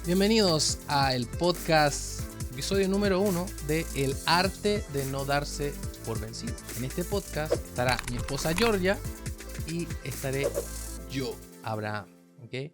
Bienvenidos a el podcast, episodio número 1 de El arte de no darse por vencido. En este podcast estará mi esposa Georgia y estaré yo, Abraham. ¿Okay?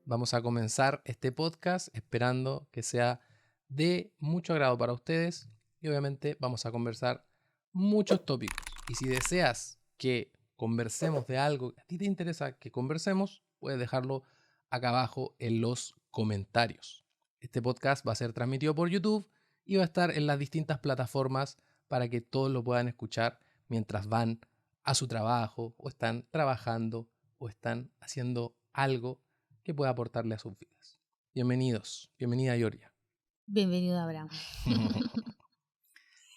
Vamos a comenzar este podcast esperando que sea de mucho agrado para ustedes y obviamente vamos a conversar muchos tópicos. Y si deseas que conversemos de algo que a ti te interesa que conversemos, puedes dejarlo acá abajo en los comentarios. Este podcast va a ser transmitido por YouTube y va a estar en las distintas plataformas para que todos lo puedan escuchar mientras van a su trabajo o están trabajando o están haciendo algo que pueda aportarle a sus vidas. Bienvenidos, bienvenida Georgia. Bienvenido, Abraham.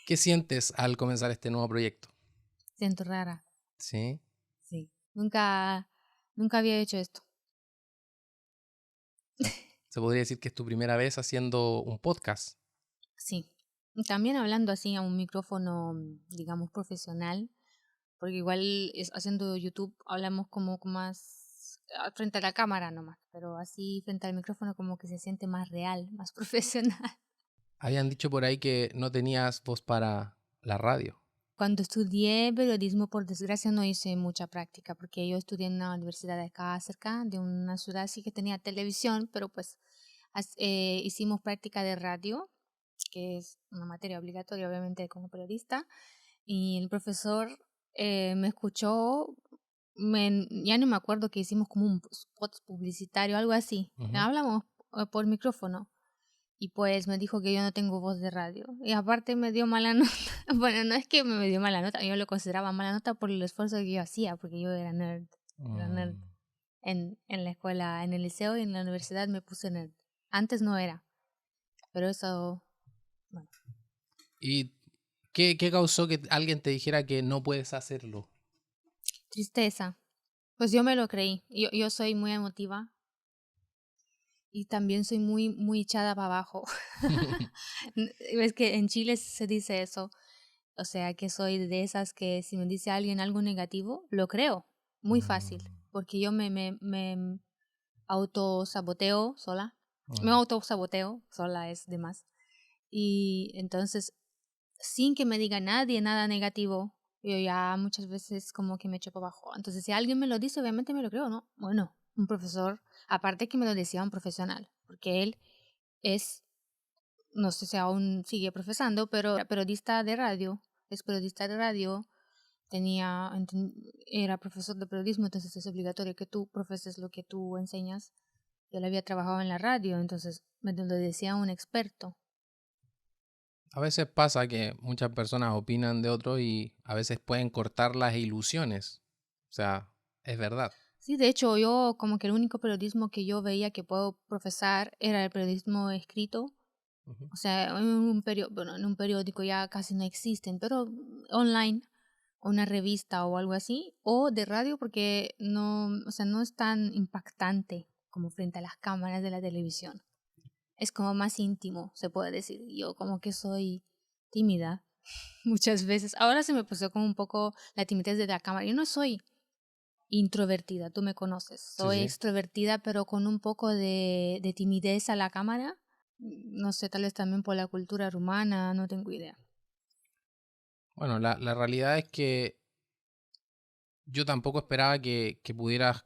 ¿Qué sientes al comenzar este nuevo proyecto? Siento rara. ¿Sí? Sí. Nunca había hecho esto. Se podría decir que es tu primera vez haciendo un podcast. Sí. También hablando así a un micrófono, digamos, profesional, porque igual haciendo YouTube hablamos como más frente a la cámara nomás, pero así frente al micrófono como que se siente más real, más profesional. Habían dicho por ahí que no tenías voz para la radio. Cuando estudié periodismo, por desgracia, no hice mucha práctica, porque yo estudié en una universidad de acá cerca, de una ciudad así que tenía televisión, pero pues hicimos práctica de radio, que es una materia obligatoria, obviamente, como periodista, y el profesor me escuchó, ya no me acuerdo que hicimos como un spot publicitario, algo así. Hablamos por micrófono. Y pues me dijo que yo no tengo voz de radio. Y aparte me dio mala nota. Bueno, no es que me dio mala nota, yo lo consideraba mala nota por el esfuerzo que yo hacía, porque yo era nerd. Era nerd. En la escuela, en el liceo y en la universidad me puse nerd. Antes no era. Pero eso, bueno. ¿Y qué causó que alguien te dijera que no puedes hacerlo? Tristeza. Pues yo me lo creí. Yo soy muy emotiva. Y también soy muy echada para abajo. Es que en Chile se dice eso. O sea, que soy de esas que si me dice alguien algo negativo, lo creo. Muy fácil. Porque yo me autosaboteo sola. Me autosaboteo sola es de más. Y entonces, sin que me diga nadie nada negativo, yo ya muchas veces como que me echo para abajo. Entonces, si alguien me lo dice, obviamente me lo creo, ¿no? Bueno, un profesor, aparte que me lo decía un profesional, porque él es, no sé si aún sigue profesando, pero era periodista de radio, es periodista de radio, era profesor de periodismo, entonces es obligatorio que tú profeses lo que tú enseñas. Él había trabajado en la radio, entonces me lo decía un experto. A veces pasa que muchas personas opinan de otro y a veces pueden cortar las ilusiones. O sea, es verdad. Sí, de hecho, yo como que el único periodismo que yo veía que puedo profesar era el periodismo escrito. O sea, en un periódico ya casi no existen, pero online, una revista o algo así, o de radio porque no, o sea, no es tan impactante como frente a las cámaras de la televisión. Es como más íntimo, se puede decir. Yo como que soy tímida muchas veces. Ahora se me pasó como un poco la timidez de la cámara. Yo no soy introvertida, tú me conoces. Soy extrovertida, pero con un poco de timidez a la cámara. No sé, tal vez también por la cultura rumana, no tengo idea. Bueno, la realidad es que yo tampoco esperaba que pudieras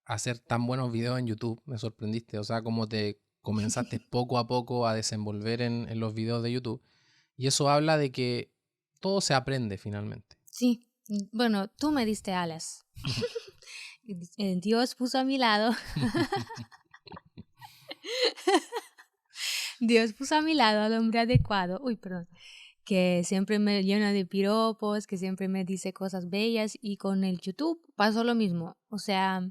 hacer tan buenos videos en YouTube. Me sorprendiste. O sea, como te comenzaste poco a poco a desenvolver en los videos de YouTube. Y eso habla de que todo se aprende finalmente. Sí, bueno, tú me diste alas. Dios puso a mi lado. Dios puso a mi lado al hombre adecuado. Uy, perdón. Que siempre me llena de piropos, que siempre me dice cosas bellas. Y con el YouTube pasó lo mismo. O sea,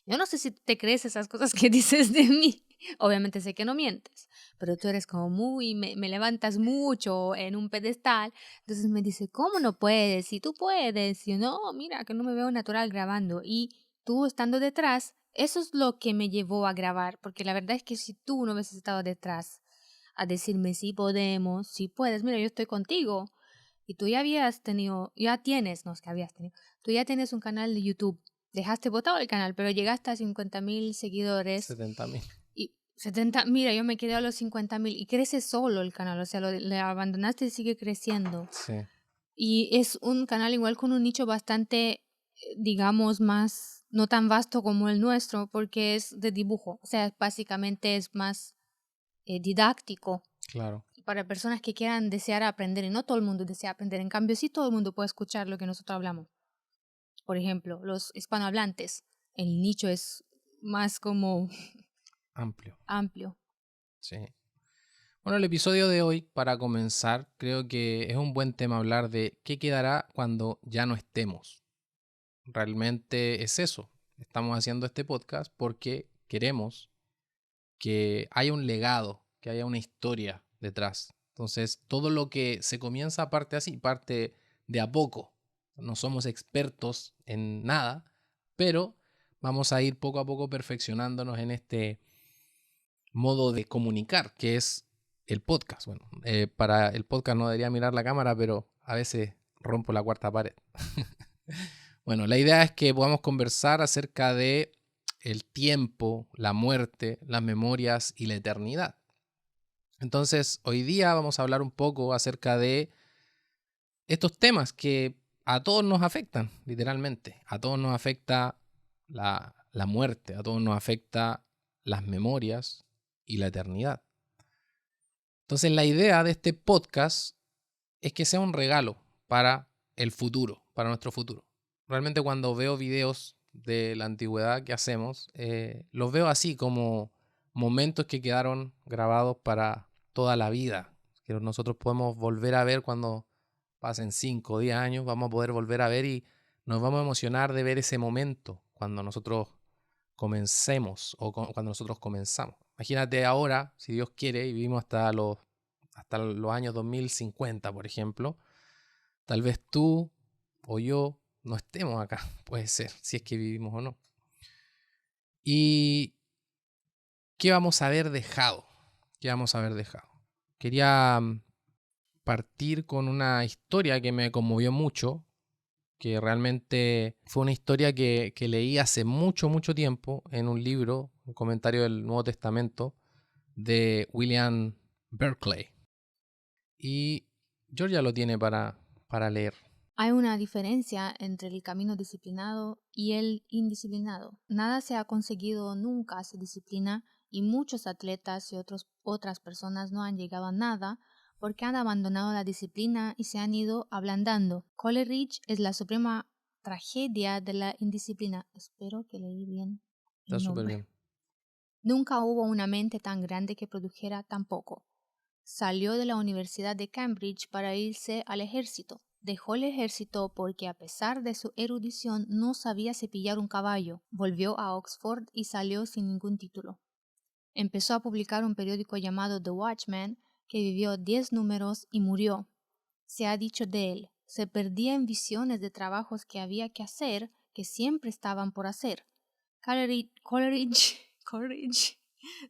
yo no sé si te crees esas cosas que dices de mí. Obviamente sé que no mientes, pero tú eres como me levantas mucho en un pedestal. Entonces me dice, ¿cómo no puedes? Si tú puedes. Y yo, no, mira, que no me veo natural grabando. Y tú estando detrás, eso es lo que me llevó a grabar. Porque la verdad es que si tú no hubieses estado detrás a decirme si podemos, si puedes, mira, yo estoy contigo. Y tú ya tienes, no es que habías tenido, tú ya tienes un canal de YouTube. Dejaste botado el canal, pero llegaste a 50,000 seguidores. 70,000. Mira, yo me quedé a los 50,000 y crece solo el canal, o sea, le abandonaste y sigue creciendo. Sí, Y es un canal igual con un nicho bastante, digamos, más, no tan vasto como el nuestro, porque es de dibujo, o sea, básicamente es más didáctico claro. para personas que quieran desear aprender, y no todo el mundo desea aprender, en cambio sí todo el mundo puede escuchar lo que nosotros hablamos. Por ejemplo, los hispanohablantes, el nicho es más como Amplio. amplio. Sí. Bueno, el episodio de hoy, para comenzar, creo que es un buen tema hablar de qué quedará cuando ya no estemos. Realmente es eso. Estamos haciendo este podcast porque queremos que haya un legado, que haya una historia detrás. Entonces, todo lo que se comienza parte así, parte de a poco. No somos expertos en nada, pero vamos a ir poco a poco perfeccionándonos en este modo de comunicar, que es el podcast. Bueno, para el podcast no debería mirar la cámara, pero a veces rompo la cuarta pared. Bueno, la idea es que podamos conversar acerca de el tiempo, la muerte, las memorias y la eternidad. Entonces, hoy día vamos a hablar un poco acerca de estos temas que a todos nos afectan, literalmente. A todos nos afecta la muerte, a todos nos afecta las memorias y la eternidad. Entonces, la idea de este podcast es que sea un regalo para el futuro, para nuestro futuro. Realmente cuando veo videos de la antigüedad que hacemos, los veo así como momentos que quedaron grabados para toda la vida, que nosotros podemos volver a ver cuando pasen 5 o 10 años, vamos a poder volver a ver y nos vamos a emocionar de ver ese momento cuando nosotros comencemos o cuando nosotros comenzamos. Imagínate ahora, si Dios quiere, y vivimos hasta los años 2050, por ejemplo, tal vez tú o yo no estemos acá, puede ser, si es que vivimos o no. ¿Y qué vamos a haber dejado? ¿Qué vamos a haber dejado? Quería partir con una historia que me conmovió mucho, que realmente fue una historia que leí hace mucho, mucho tiempo en un libro, un comentario del Nuevo Testamento de William Berkeley. Y Georgia lo tiene para leer. Hay una diferencia entre el camino disciplinado y el indisciplinado. Nada se ha conseguido nunca sin disciplina y muchos atletas y otras personas no han llegado a nada porque han abandonado la disciplina y se han ido ablandando. Coleridge es la suprema tragedia de la indisciplina. Espero que leí bien Está el súper nombre. bien. Nunca hubo una mente tan grande que produjera tan poco. Salió de la Universidad de Cambridge para irse al ejército. Dejó el ejército porque a pesar de su erudición no sabía cepillar un caballo. Volvió a Oxford y salió sin ningún título. Empezó a publicar un periódico llamado The Watchman, que vivió 10 números y murió. Se ha dicho de él, se perdía en visiones de trabajos que había que hacer, que siempre estaban por hacer. Coleridge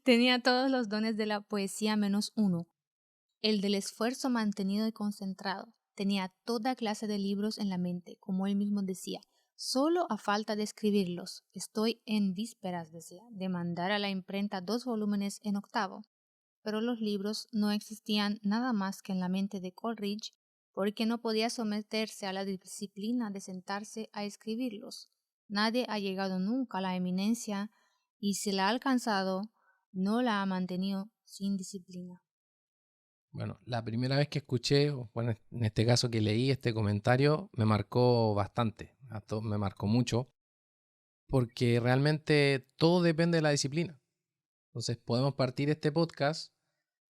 tenía todos los dones de la poesía menos uno, el del esfuerzo mantenido y concentrado. Tenía toda clase de libros en la mente, como él mismo decía, solo a falta de escribirlos. Estoy en vísperas, decía, de mandar a la imprenta 2 volúmenes en octavo. Pero los libros no existían nada más que en la mente de Coleridge, porque no podía someterse a la disciplina de sentarse a escribirlos. Nadie ha llegado nunca a la eminencia y si la ha alcanzado, no la ha mantenido sin disciplina. Bueno, la primera vez que escuché, o bueno, en este caso que leí este comentario, me marcó bastante, me marcó mucho, porque realmente todo depende de la disciplina. Entonces podemos partir este podcast,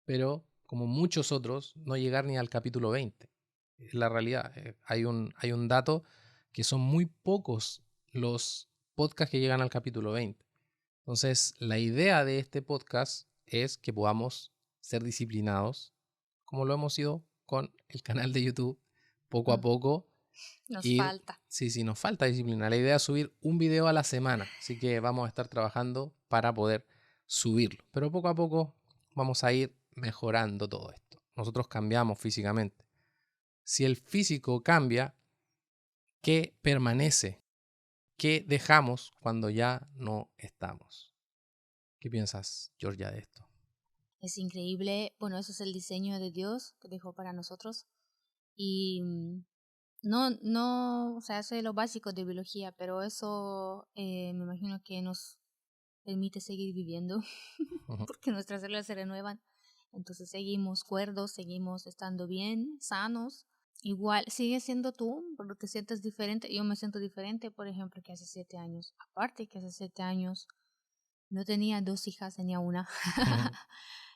pero como muchos otros, no llegar ni al capítulo 20. Es la realidad. Hay un dato que son muy pocos los podcasts que llegan al capítulo 20. Entonces, la idea de este podcast es que podamos ser disciplinados, como lo hemos sido con el canal de YouTube, poco a poco. Nos Ir, falta. sí, nos falta disciplina. La idea es subir un video a la semana, así que vamos a estar trabajando para poder subirlo. Pero poco a poco vamos a ir mejorando todo esto. Nosotros cambiamos físicamente. Si el físico cambia, ¿qué permanece? ¿Qué dejamos cuando ya no estamos? ¿Qué piensas, Georgia, de esto? Es increíble. Bueno, eso es el diseño de Dios que dejó para nosotros. Y no, o sea, eso es lo básico de biología, pero eso me imagino que nos permite seguir viviendo porque nuestras células se renuevan. Entonces seguimos cuerdos, seguimos estando bien, sanos. Igual, sigue siendo tú, pero te sientes diferente. Yo me siento diferente, por ejemplo, que hace 7 años. Aparte que hace 7 años no tenía 2 hijas, tenía una.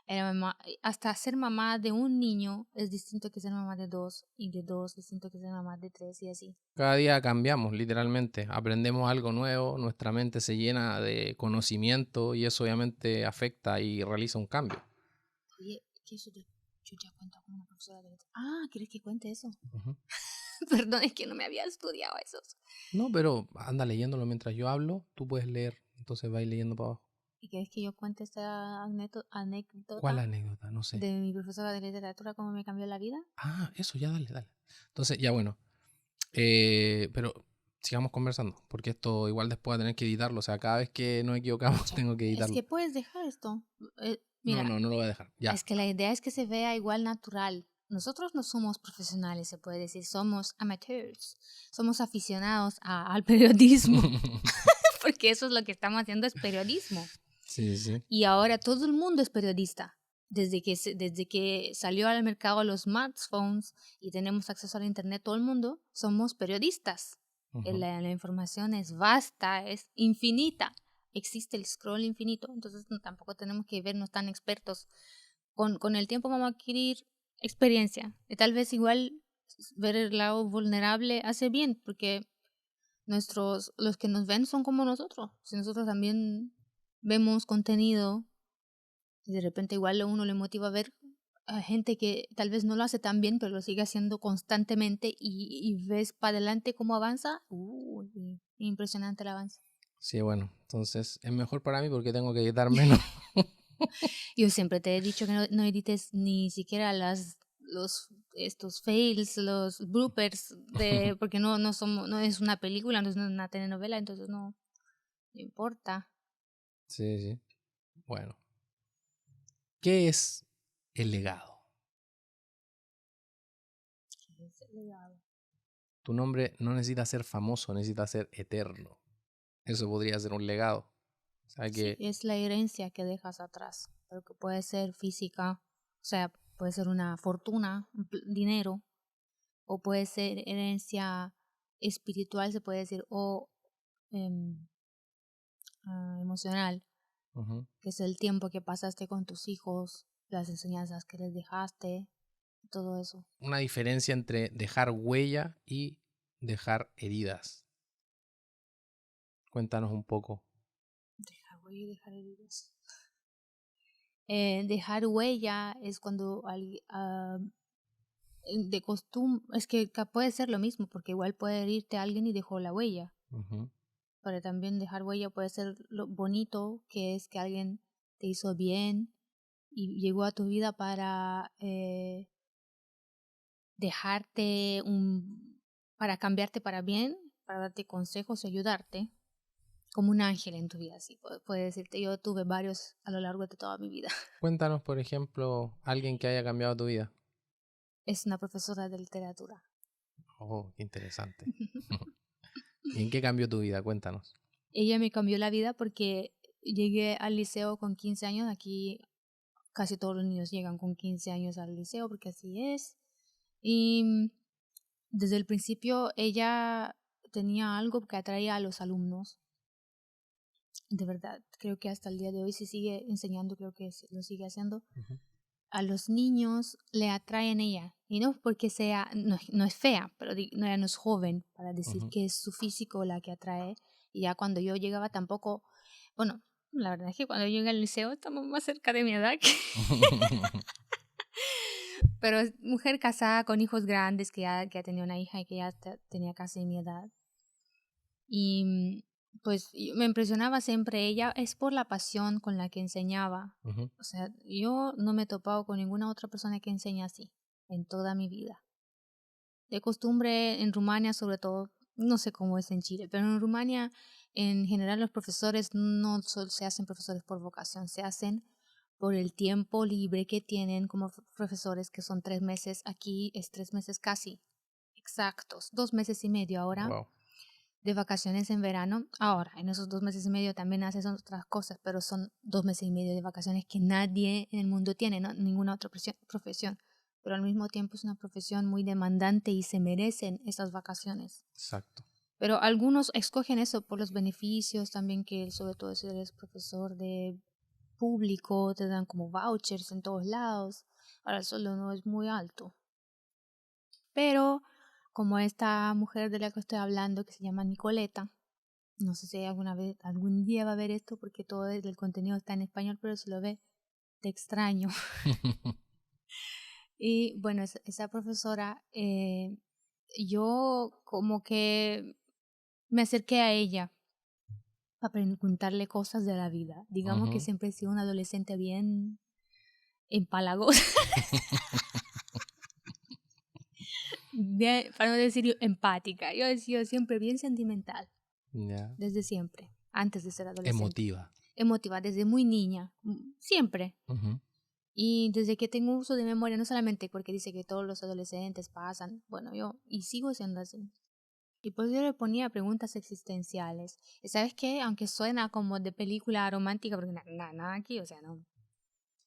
Era mamá, hasta ser mamá de un niño es distinto que ser mamá de 2, y de 2 distinto que ser mamá de 3 y así. Cada día cambiamos, literalmente. Aprendemos algo nuevo, nuestra mente se llena de conocimiento y eso obviamente afecta y realiza un cambio. Oye, ¿qué eso yo ya cuento como una profesora de letra? Ah, ¿quieres que cuente eso? Ujú. Perdón, es que no me había estudiado esos. No, pero anda leyéndolo mientras yo hablo, tú puedes leer, entonces vais leyendo para abajo. ¿Y quieres que yo cuente esta anécdota ¿Cuál anécdota? No sé. de mi profesora de literatura, cómo me cambió la vida? Ah, eso, ya dale. Entonces, ya bueno. Pero sigamos conversando, porque esto igual después voy a tener que editarlo. O sea, cada vez que nos equivocamos tengo que Es editarlo. que puedes dejar esto. Mira, No lo voy a dejar. Ya. es que la idea es que se vea igual natural. Nosotros no somos profesionales, se puede decir, somos amateurs, somos aficionados al periodismo, porque eso es lo que estamos haciendo, es periodismo. Sí. Y ahora todo el mundo es periodista. Desde que salió al mercado los smartphones y tenemos acceso al internet, todo el mundo somos periodistas. Ujú. La información es vasta, es infinita. Existe el scroll infinito, entonces tampoco tenemos que vernos tan expertos. Con el tiempo vamos a adquirir experiencia. Y tal vez igual ver el lado vulnerable hace bien, porque los que nos ven son como nosotros. Si nosotros también vemos contenido y de repente igual a uno le motiva a ver a gente que tal vez no lo hace tan bien, pero lo sigue haciendo constantemente y ves para adelante cómo avanza. Impresionante el avance. Sí, bueno, entonces es mejor para mí porque tengo que editar menos. Yo siempre te he dicho que no edites ni siquiera estos fails, los bloopers, porque no es una película, no es una telenovela, entonces no importa. Sí. Bueno. ¿Qué es el legado? ¿Qué es el legado? Tu nombre no necesita ser famoso, necesita ser eterno. Eso podría ser un legado. O sea Sí, que es la herencia que dejas atrás, pero que puede ser física, o sea, puede ser una fortuna, dinero, o puede ser herencia espiritual, se puede decir, o em, emocional, ujú, que es el tiempo que pasaste con tus hijos, las enseñanzas que les dejaste, todo eso. una diferencia entre dejar huella y dejar heridas. Cuéntanos un poco. Dejar huella y dejar heridas. Dejar huella es cuando de costumbre, es que puede ser lo mismo, porque igual puede herirte a alguien y dejó la huella, Ujú, pero también dejar huella puede ser lo bonito, que es que alguien te hizo bien y llegó a tu vida para dejarte para cambiarte para bien, para darte consejos y ayudarte, como un ángel en tu vida, así puede decirte. Yo tuve varios a lo largo de toda mi vida. Cuéntanos, por ejemplo, alguien que haya cambiado tu vida. Es una profesora de literatura. Oh, qué interesante. ¿Y en qué cambió tu vida? Cuéntanos. Ella me cambió la vida porque llegué al liceo con 15 años. Aquí casi todos los niños llegan con 15 años al liceo porque así es. Y desde el principio ella tenía algo que atraía a los alumnos. De verdad, creo que hasta el día de hoy se sigue enseñando, creo que lo sigue haciendo. Ujú, A los niños le atraen ella. Y no porque no es fea, pero no es joven para decir ujú. que es su físico la que atrae. Y ya cuando yo llegaba tampoco, bueno, la verdad es que cuando yo llegué al liceo estamos más cerca de mi edad. Pero es mujer casada con hijos grandes que ya tenía una hija y que ya tenía casi mi edad. Y pues me impresionaba siempre ella, es por la pasión con la que enseñaba. Ujú. O sea, yo no me he topado con ninguna otra persona que enseñe así en toda mi vida. De costumbre, en Rumania sobre todo, no sé cómo es en Chile, pero en Rumania en general los profesores no se hacen profesores por vocación, se hacen por el tiempo libre que tienen como profesores, que son 3 meses. Aquí es 3 meses casi exactos, 2 meses y medio ahora Wow. de vacaciones en verano. Ahora, en esos 2 meses y medio también haces otras cosas, pero son 2 meses y medio de vacaciones que nadie en el mundo tiene, ¿no? Ninguna otra profesión. Pero al mismo tiempo es una profesión muy demandante y se merecen esas vacaciones. Exacto. Pero algunos escogen eso por los beneficios también, que sobre todo si eres profesor de público, te dan como vouchers en todos lados. Ahora el sueldo no es muy alto. Pero como esta mujer de la que estoy hablando, que se llama Nicoleta, no sé si algún día va a ver esto, porque todo el contenido está en español, pero si lo ve, te extraño. Y bueno, esa profesora, yo como que me acerqué a ella para preguntarle cosas de la vida. Digamos que siempre he sido una adolescente bien empalagosa, bien, para no decir empática. Yo he sido siempre bien sentimental, Ya. desde siempre, antes de ser adolescente. Emotiva. Emotiva, desde muy niña, siempre. Ujú. Y desde que tengo uso de memoria, no solamente porque dice que todos los adolescentes pasan, bueno, y sigo siendo así. Y pues yo le ponía preguntas existenciales. Y ¿sabes qué? Aunque suena como de película romántica, porque nada aquí, o sea, no.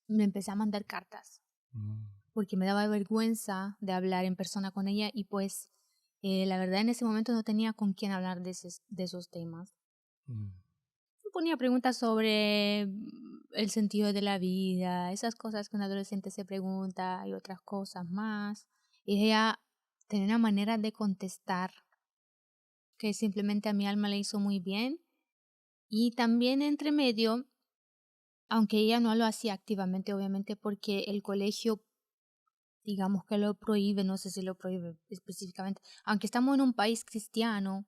Me empecé a mandar cartas, Mm. porque me daba vergüenza de hablar en persona con ella y pues la verdad en ese momento no tenía con quién hablar de esos temas. Mm. Me ponía preguntas sobre el sentido de la vida, esas cosas que un adolescente se pregunta y otras cosas más. Y ella tenía una manera de contestar que simplemente a mi alma le hizo muy bien. Y también entre medio, aunque ella no lo hacía activamente, obviamente, porque el colegio, digamos que lo prohíbe, no sé si lo prohíbe específicamente, aunque estamos en un país cristiano,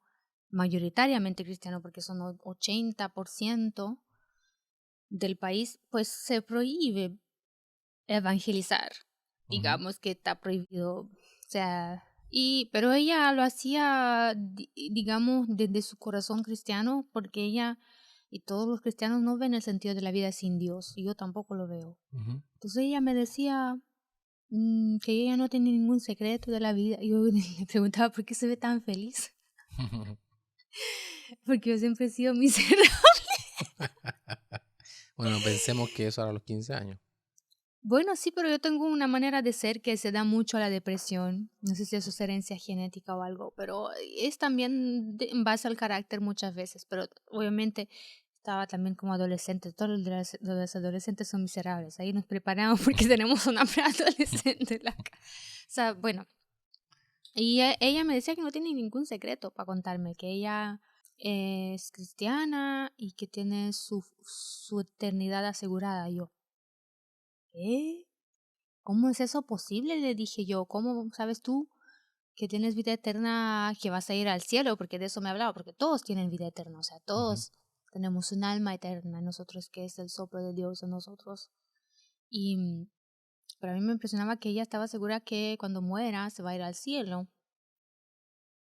mayoritariamente cristiano, porque son 80% del país, pues se prohíbe evangelizar. Ujú. Digamos que está prohibido, o sea, pero ella lo hacía, digamos, desde su corazón cristiano, porque ella y todos los cristianos no ven el sentido de la vida sin Dios, y yo tampoco lo veo. Ujú. Entonces ella me decía que ella no tiene ningún secreto de la vida, y yo le preguntaba por qué se ve tan feliz, porque yo siempre he sido miserable. Bueno, pensemos que eso era a los 15 años. Bueno, sí, pero yo tengo una manera de ser que se da mucho a la depresión. No sé si eso es herencia genética o algo, pero es también en base al carácter muchas veces. Pero obviamente estaba también como adolescente. Todos los adolescentes son miserables. Ahí nos preparamos porque tenemos una preadolescente en la casa. O sea, bueno. Y ella me decía que no tiene ningún secreto para contarme, que ella es cristiana y que tiene su eternidad asegurada. Y yo, ¿qué? ¿Cómo es eso posible? Le dije yo, ¿cómo sabes tú que tienes vida eterna, que vas a ir al cielo? Porque de eso me hablaba, porque todos tienen vida eterna, o sea, Ujú. todos tenemos un alma eterna en nosotros, que es el soplo de Dios en nosotros. Y pero a mí me impresionaba que ella estaba segura que cuando muera se va a ir al cielo.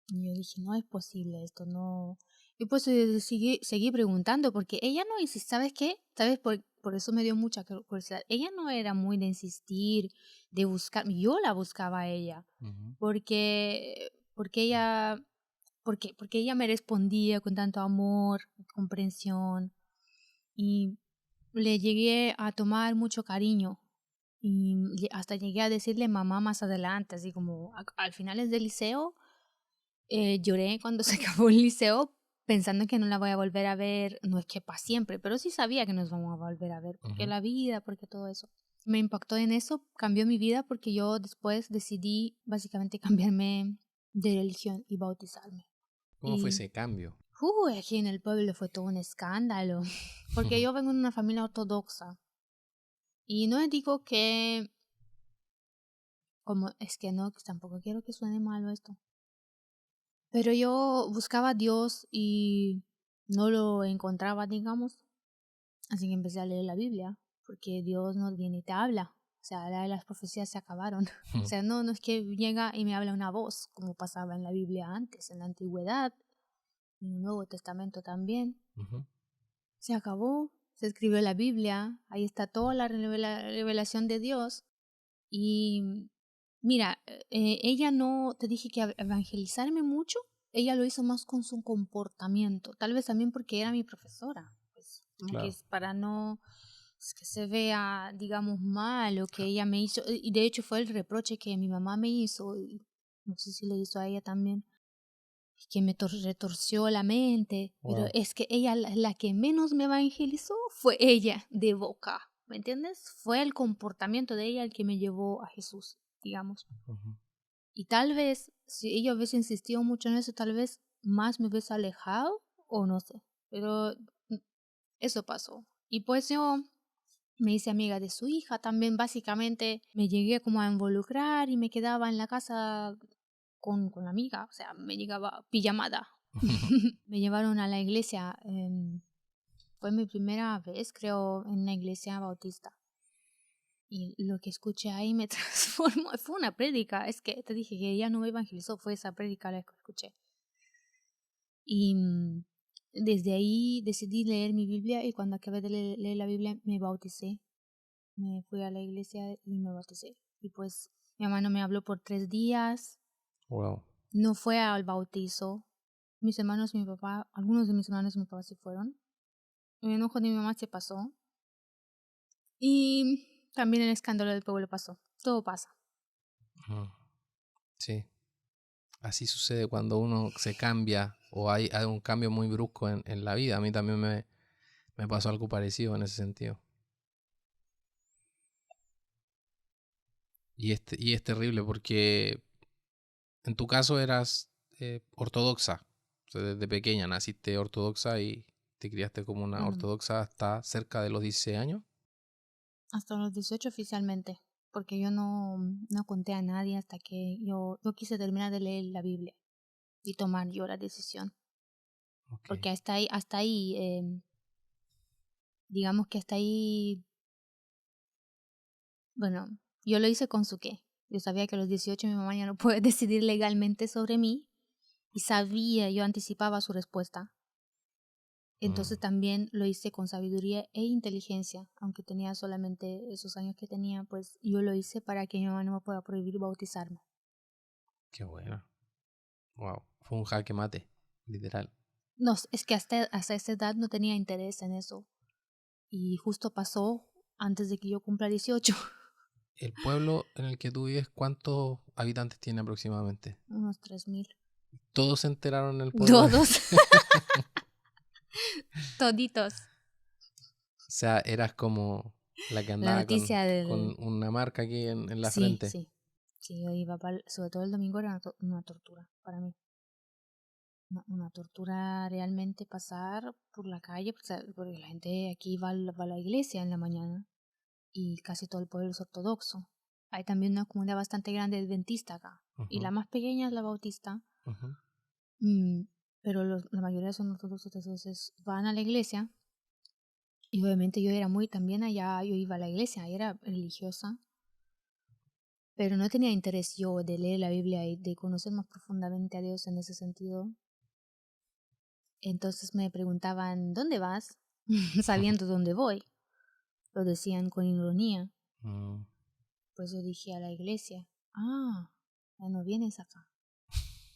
Y yo dije, no es posible esto, no. Y pues seguí preguntando, porque ella no insiste, ¿sabes qué? ¿Sabes? Por eso me dio mucha curiosidad. Ella no era muy de insistir, de buscar, yo la buscaba a ella, Ujú. porque ella, porque ella me respondía con tanto amor, comprensión, y le llegué a tomar mucho cariño. Y hasta llegué a decirle mamá más adelante, así como al finales del liceo. Lloré cuando se acabó el liceo pensando que no la voy a volver a ver, no es que para siempre, pero sí sabía que nos vamos a volver a ver, porque Ujú. la vida, porque todo eso. Me impactó en eso, cambió mi vida porque yo después decidí básicamente cambiarme de religión y bautizarme. ¿Cómo fue Y ese cambio? aquí en el pueblo fue todo un escándalo, porque yo vengo de una familia ortodoxa. Y no digo que, como es que no, tampoco quiero que suene malo esto. Pero yo buscaba a Dios y no lo encontraba, digamos. Así que empecé a leer la Biblia, porque Dios nos viene y te habla. O sea, las profecías se acabaron. O sea, no es que llega y me habla una voz, como pasaba en la Biblia antes, en la antigüedad, en el Nuevo Testamento también. Se acabó, se escribió la Biblia, ahí está toda la revelación de Dios. Y mira, ella no, te dije que evangelizarme mucho, ella lo hizo más con su comportamiento, tal vez también porque era mi profesora, pues, como que es para no que se vea, digamos, mal lo que ella me hizo, y de hecho fue el reproche que mi mamá me hizo, y no sé si le hizo a ella también, que me retorció la mente, pero es que ella, la que menos me evangelizó fue ella de boca, ¿me entiendes? Fue el comportamiento de ella el que me llevó a Jesús, digamos. Y tal vez, si ella hubiese insistido mucho en eso, tal vez más me hubiese alejado, o no sé, pero eso pasó. Y pues yo me hice amiga de su hija también, básicamente me llegué como a involucrar y me quedaba en la casa con la amiga, o sea, me llegaba pijamada. Me llevaron a la iglesia, fue mi primera vez, creo, en la iglesia bautista. Y lo que escuché ahí me transformó, fue una prédica, es que te dije que ella no me evangelizó, fue esa prédica la que escuché. Y desde ahí decidí leer mi Biblia y cuando acabé de leer la Biblia me bauticé. Me fui a la iglesia y me bauticé. Y pues mi mamá no me habló por 3 días. Wow. No fue al bautizo. Mis hermanos, mi papá, algunos de mis hermanos y mi papá sí fueron. El enojo de mi mamá se pasó. Y también el escándalo del pueblo pasó. Todo pasa. Sí. Así sucede cuando uno se cambia o hay un cambio muy brusco en la vida. A mí también me pasó algo parecido en ese sentido. Y es terrible porque en tu caso eras ortodoxa. O sea, desde pequeña naciste ortodoxa y te criaste como una ortodoxa hasta cerca de los 16 años. Hasta los 18 oficialmente. Porque yo no conté a nadie hasta que yo quise terminar de leer la Biblia y tomar yo la decisión. Okay. Porque hasta ahí digamos que hasta ahí, bueno, yo lo hice con su qué. Yo sabía que a los 18 mi mamá ya no puede decidir legalmente sobre mí y sabía, yo anticipaba su respuesta. Entonces también lo hice con sabiduría e inteligencia, aunque tenía solamente esos años que tenía, pues yo lo hice para que mi mamá no me pueda prohibir bautizarme. Qué bueno. Wow, fue un jaque mate, literal. No, es que hasta esa edad no tenía interés en eso. Y justo pasó antes de que yo cumpla 18. ¿El pueblo en el que tú vives, cuántos habitantes tiene aproximadamente? Unos 3,000. ¿Todos se enteraron en el pueblo? Todos. Toditos. O sea, eras como la que andaba con una marca aquí en la frente. Sí, yo iba sobre todo el domingo era una tortura para mí. Una tortura realmente pasar por la calle, porque la gente aquí va a la iglesia en la mañana y casi todo el pueblo es ortodoxo. Hay también una comunidad bastante grande adventista acá y la más pequeña es la bautista, pero la mayoría son ortodoxos, entonces van a la iglesia y obviamente yo era también allá, yo iba a la iglesia, era religiosa, pero no tenía interés yo de leer la Biblia y de conocer más profundamente a Dios en ese sentido. Entonces me preguntaban, ¿dónde vas? Sabiendo dónde voy. Lo decían con ironía. Pues yo dije a la iglesia, ya no vienes acá.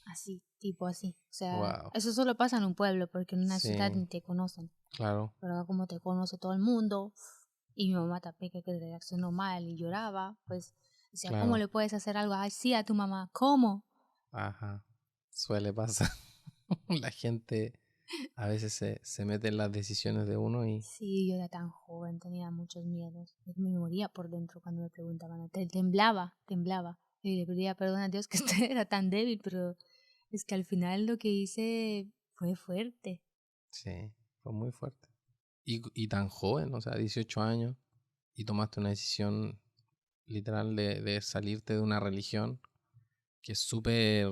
Así, tipo así. O sea, eso solo pasa en un pueblo, porque en una ciudad ni te conocen. Claro. Pero como te conoce todo el mundo, y mi mamá también que reaccionó mal y lloraba, pues decía, claro. ¿Cómo le puedes hacer algo así a tu mamá? ¿Cómo? Ajá, suele pasar. La gente a veces se mete en las decisiones de uno y... Sí, yo era tan joven, tenía muchos miedos. Me moría por dentro cuando me preguntaban. Temblaba. Y le pedía perdón a Dios que era tan débil, pero es que al final lo que hice fue fuerte. Sí, fue muy fuerte. Y tan joven, o sea, 18 años, y tomaste una decisión literal de salirte de una religión que es súper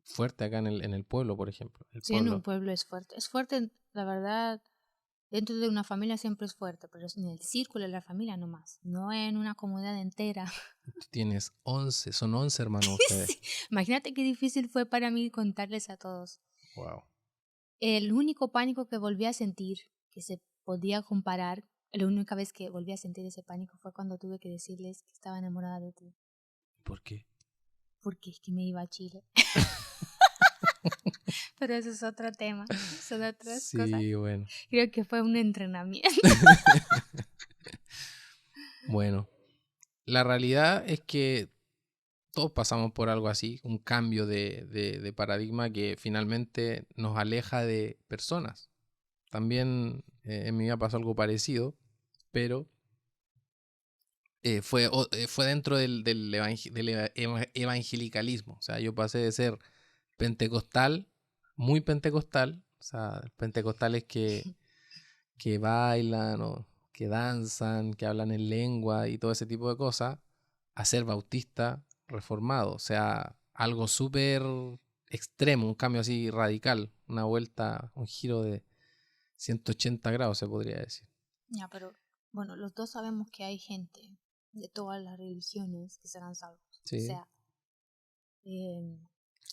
fuerte acá en el pueblo, por ejemplo. Sí, en un pueblo es fuerte. Es fuerte, la verdad, Dentro de una familia siempre es fuerte, pero es en el círculo de la familia nomás, no en una comunidad entera. Tú tienes 11, son 11 hermanos ustedes. Sí. Imagínate qué difícil fue para mí contarles a todos. Wow. El único pánico que volví a sentir, que se podía comparar, la única vez que volví a sentir ese pánico fue cuando tuve que decirles que estaba enamorada de ti. ¿Por qué? Porque es que me iba a Chile. Pero eso es otro tema, son otras cosas. Sí, bueno. Creo que fue un entrenamiento. Bueno, la realidad es que todos pasamos por algo así, un cambio de paradigma que finalmente nos aleja de personas. También en mi vida pasó algo parecido, pero fue dentro del evangelicalismo. O sea, yo pasé de ser pentecostal, muy pentecostal, o sea, pentecostales que bailan o que danzan, que hablan en lengua y todo ese tipo de cosas, a ser bautista reformado. O sea, algo súper extremo, un cambio así radical, una vuelta, un giro de 180 grados se podría decir. Ya, pero bueno, los dos sabemos que hay gente de todas las religiones que serán salvos. Sí. O sea, si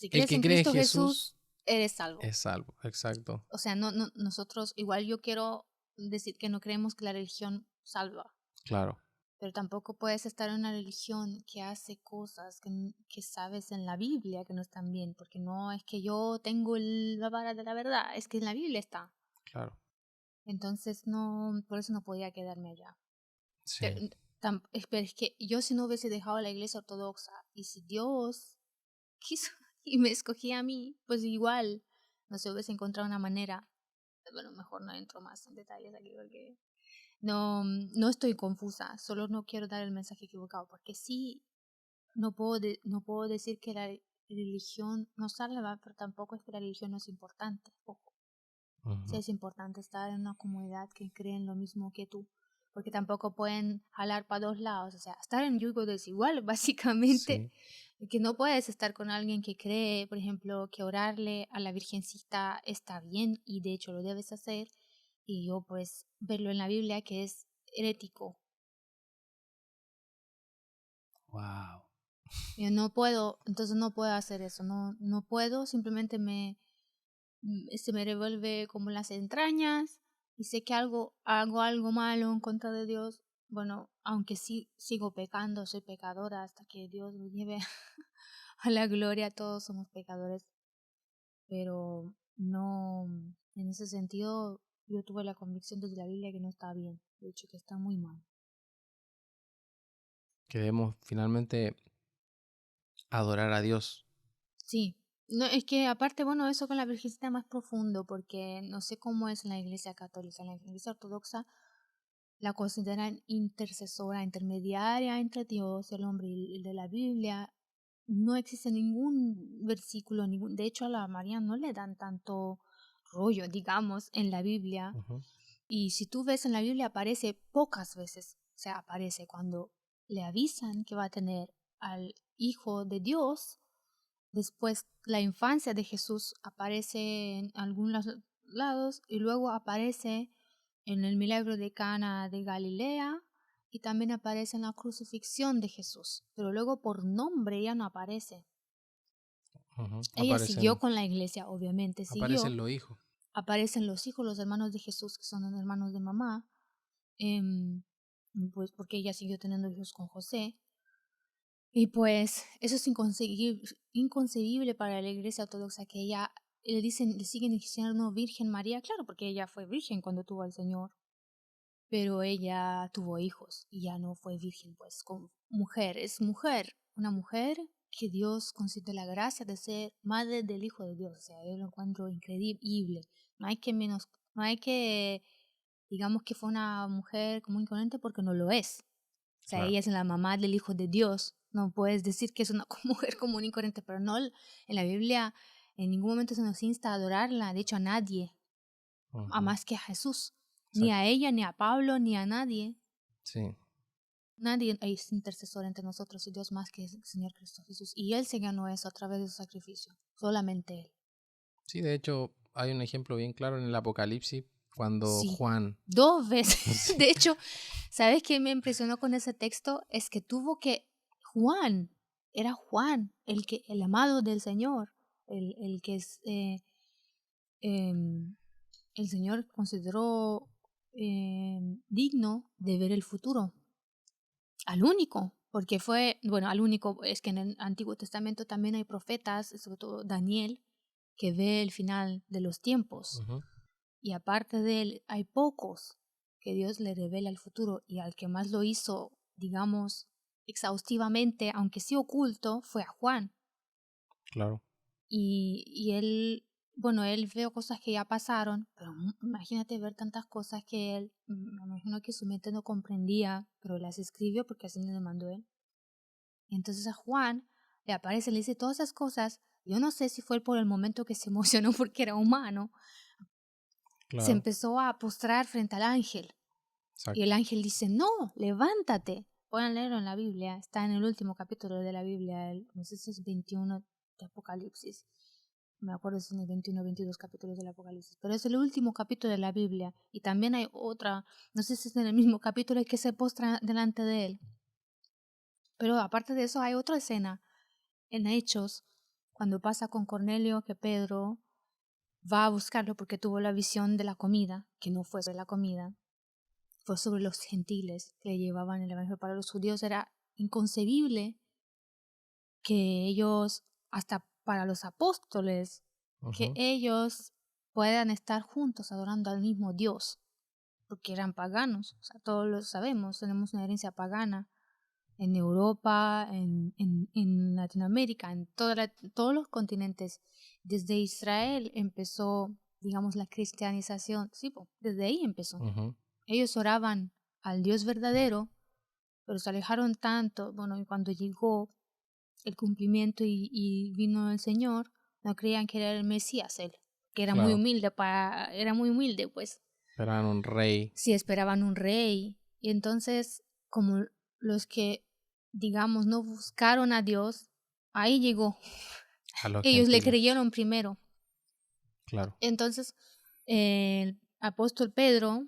El crees que en cree en Cristo Jesús eres salvo. es salvo, exacto. O sea, no, nosotros, igual yo quiero decir que no creemos que la religión salva, Claro, pero tampoco puedes estar en una religión que hace cosas que sabes en la Biblia que no están bien, porque no es que yo tengo la vara de la verdad, es que en la Biblia está. claro. Entonces, no, por eso no podía quedarme allá. Sí. Pero es que yo si no hubiese dejado la iglesia ortodoxa y si Dios quiso y me escogía a mí, pues igual no se hubiese encontrado una manera. Bueno, mejor no entro más en detalles aquí porque no estoy confusa, solo no quiero dar el mensaje equivocado, porque sí, no puedo decir que la religión no salva, pero tampoco es que la religión no es importante. Ojo, sí es importante estar en una comunidad que cree en lo mismo que tú, porque tampoco pueden jalar para dos lados, o sea, estar en yugo desigual, básicamente. Sí. Que no puedes estar con alguien que cree, por ejemplo, que orarle a la Virgencita está bien y de hecho lo debes hacer, y yo pues verlo en la Biblia que es herético. Wow. Yo no puedo, entonces no puedo hacer eso, no puedo, simplemente se me revuelve como las entrañas y sé que hago algo malo en contra de Dios. Bueno, aunque sí sigo pecando, soy pecadora hasta que Dios me lleve a la gloria, todos somos pecadores, pero no, en ese sentido yo tuve la convicción desde la Biblia que no está bien, de hecho que está muy mal. Que debemos finalmente adorar a Dios. Sí, no, es que aparte, bueno, eso con la Virgencita es más profundo, porque no sé cómo es en la Iglesia Católica, en la Iglesia Ortodoxa la consideran intercesora, intermediaria entre Dios, el hombre y el de la Biblia. No existe ningún versículo, de hecho a la María no le dan tanto rollo, digamos, en la Biblia. Y si tú ves en la Biblia aparece pocas veces, o sea, aparece cuando le avisan que va a tener al Hijo de Dios. Después la infancia de Jesús aparece en algunos lados y luego aparece en el milagro de Cana de Galilea y también aparece en la crucifixión de Jesús, pero luego por nombre ya no aparece. Ella siguió con la iglesia, obviamente, Aparecen los hijos. Aparecen los hijos, los hermanos de Jesús, que son hermanos de mamá, pues porque ella siguió teniendo hijos con José. Y pues eso es inconcebible para la iglesia ortodoxa, que ella le siguen diciendo Virgen María, claro, porque ella fue virgen cuando tuvo al Señor, pero ella tuvo hijos y ya no fue virgen, pues con mujer, es mujer, una mujer que Dios concede la gracia de ser madre del Hijo de Dios, o sea, yo lo encuentro increíble, no hay que digamos que fue una mujer común y corriente porque no lo es. O sea, ella es la mamá del Hijo de Dios. No puedes decir que es una mujer común y corriente, pero no, en la Biblia en ningún momento se nos insta a adorarla, de hecho a nadie, a más que a Jesús. Exacto. Ni a ella, ni a Pablo, ni a nadie. Sí. Nadie es intercesor entre nosotros y Dios más que el Señor Cristo Jesús. Y Él se ganó eso a través de su sacrificio, solamente Él. Sí, de hecho hay un ejemplo bien claro en el Apocalipsis, cuando Sí, Juan... 2 veces. De hecho, ¿sabes qué me impresionó con ese texto? Es que era Juan, el amado del Señor, el que es, em, el Señor consideró digno de ver el futuro. Al único, porque al único, es que en el Antiguo Testamento también hay profetas, sobre todo Daniel, que ve el final de los tiempos. Ujú. Y aparte de él, hay pocos que Dios le revela el futuro, y al que más lo hizo, digamos, exhaustivamente, aunque sí oculto, fue a Juan. Claro. Y él veo cosas que ya pasaron, pero imagínate ver tantas cosas que él, me imagino que su mente no comprendía, pero las escribió porque así le mandó él. Y entonces a Juan le aparece, le dice todas esas cosas. Yo no sé si fue por el momento que se emocionó porque era humano, se Claro. empezó a postrar frente al ángel. Y el Exacto. ángel dice, no, levántate. Pueden leerlo en la Biblia, está en el último capítulo de la Biblia, no sé si es 21 de Apocalipsis. Me acuerdo si es en el 21 o 22 capítulos del Apocalipsis, pero es el último capítulo de la Biblia. Y también hay otra, no sé si es en el mismo capítulo, que se postra delante de él. Pero aparte de eso hay otra escena en Hechos, cuando pasa con Cornelio, que Pedro va a buscarlo porque tuvo la visión de la comida, que no fue sobre la comida, fue sobre los gentiles que llevaban el evangelio. Para los judíos era inconcebible que ellos, hasta para los apóstoles, que Ujú. ellos puedan estar juntos adorando al mismo Dios, porque eran paganos. O sea, todos lo sabemos, tenemos una herencia pagana en Europa, en Latinoamérica, en todos los continentes. Desde Israel empezó, digamos, la cristianización. Sí, desde ahí empezó. Ujú. Ellos oraban al Dios verdadero, pero se alejaron tanto. Bueno, y cuando llegó el cumplimiento y vino el Señor, no creían que era el Mesías él, que era muy Claro. humilde, era muy humilde, pues. Eran un rey. Sí, esperaban un rey. Y entonces, como los que, digamos, no buscaron a Dios, ahí llegó. A los Ellos le gentiles. creyeron primero. Claro. Entonces, el apóstol Pedro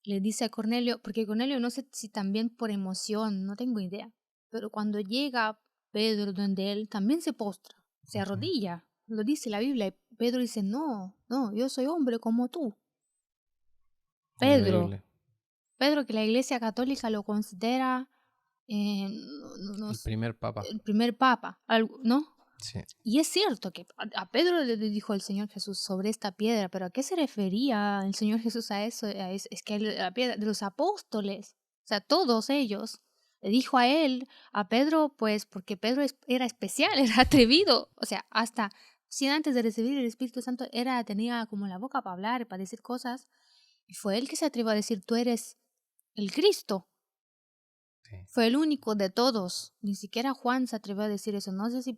le dice a Cornelio, porque Cornelio no sé si también por emoción, no tengo idea, pero cuando llega Pedro donde él también se postra, se Ujú. arrodilla, lo dice la Biblia, y Pedro dice, no, yo soy hombre como tú. Pedro, Increíble. Pedro que la Iglesia Católica lo considera El primer papa. el primer papa, ¿no? Sí. Y es cierto que a Pedro le dijo el Señor Jesús sobre esta piedra, pero ¿a qué se refería el Señor Jesús a eso? Es que la piedra de los apóstoles, o sea, todos ellos, le dijo a él, a Pedro, pues porque Pedro era especial, era atrevido, o sea, hasta si antes de recibir el Espíritu Santo tenía como la boca para hablar, para decir cosas, y fue él que se atrevió a decir, tú eres el Cristo. Sí. Fue el único de todos. Ni siquiera Juan se atrevió a decir eso. No sé si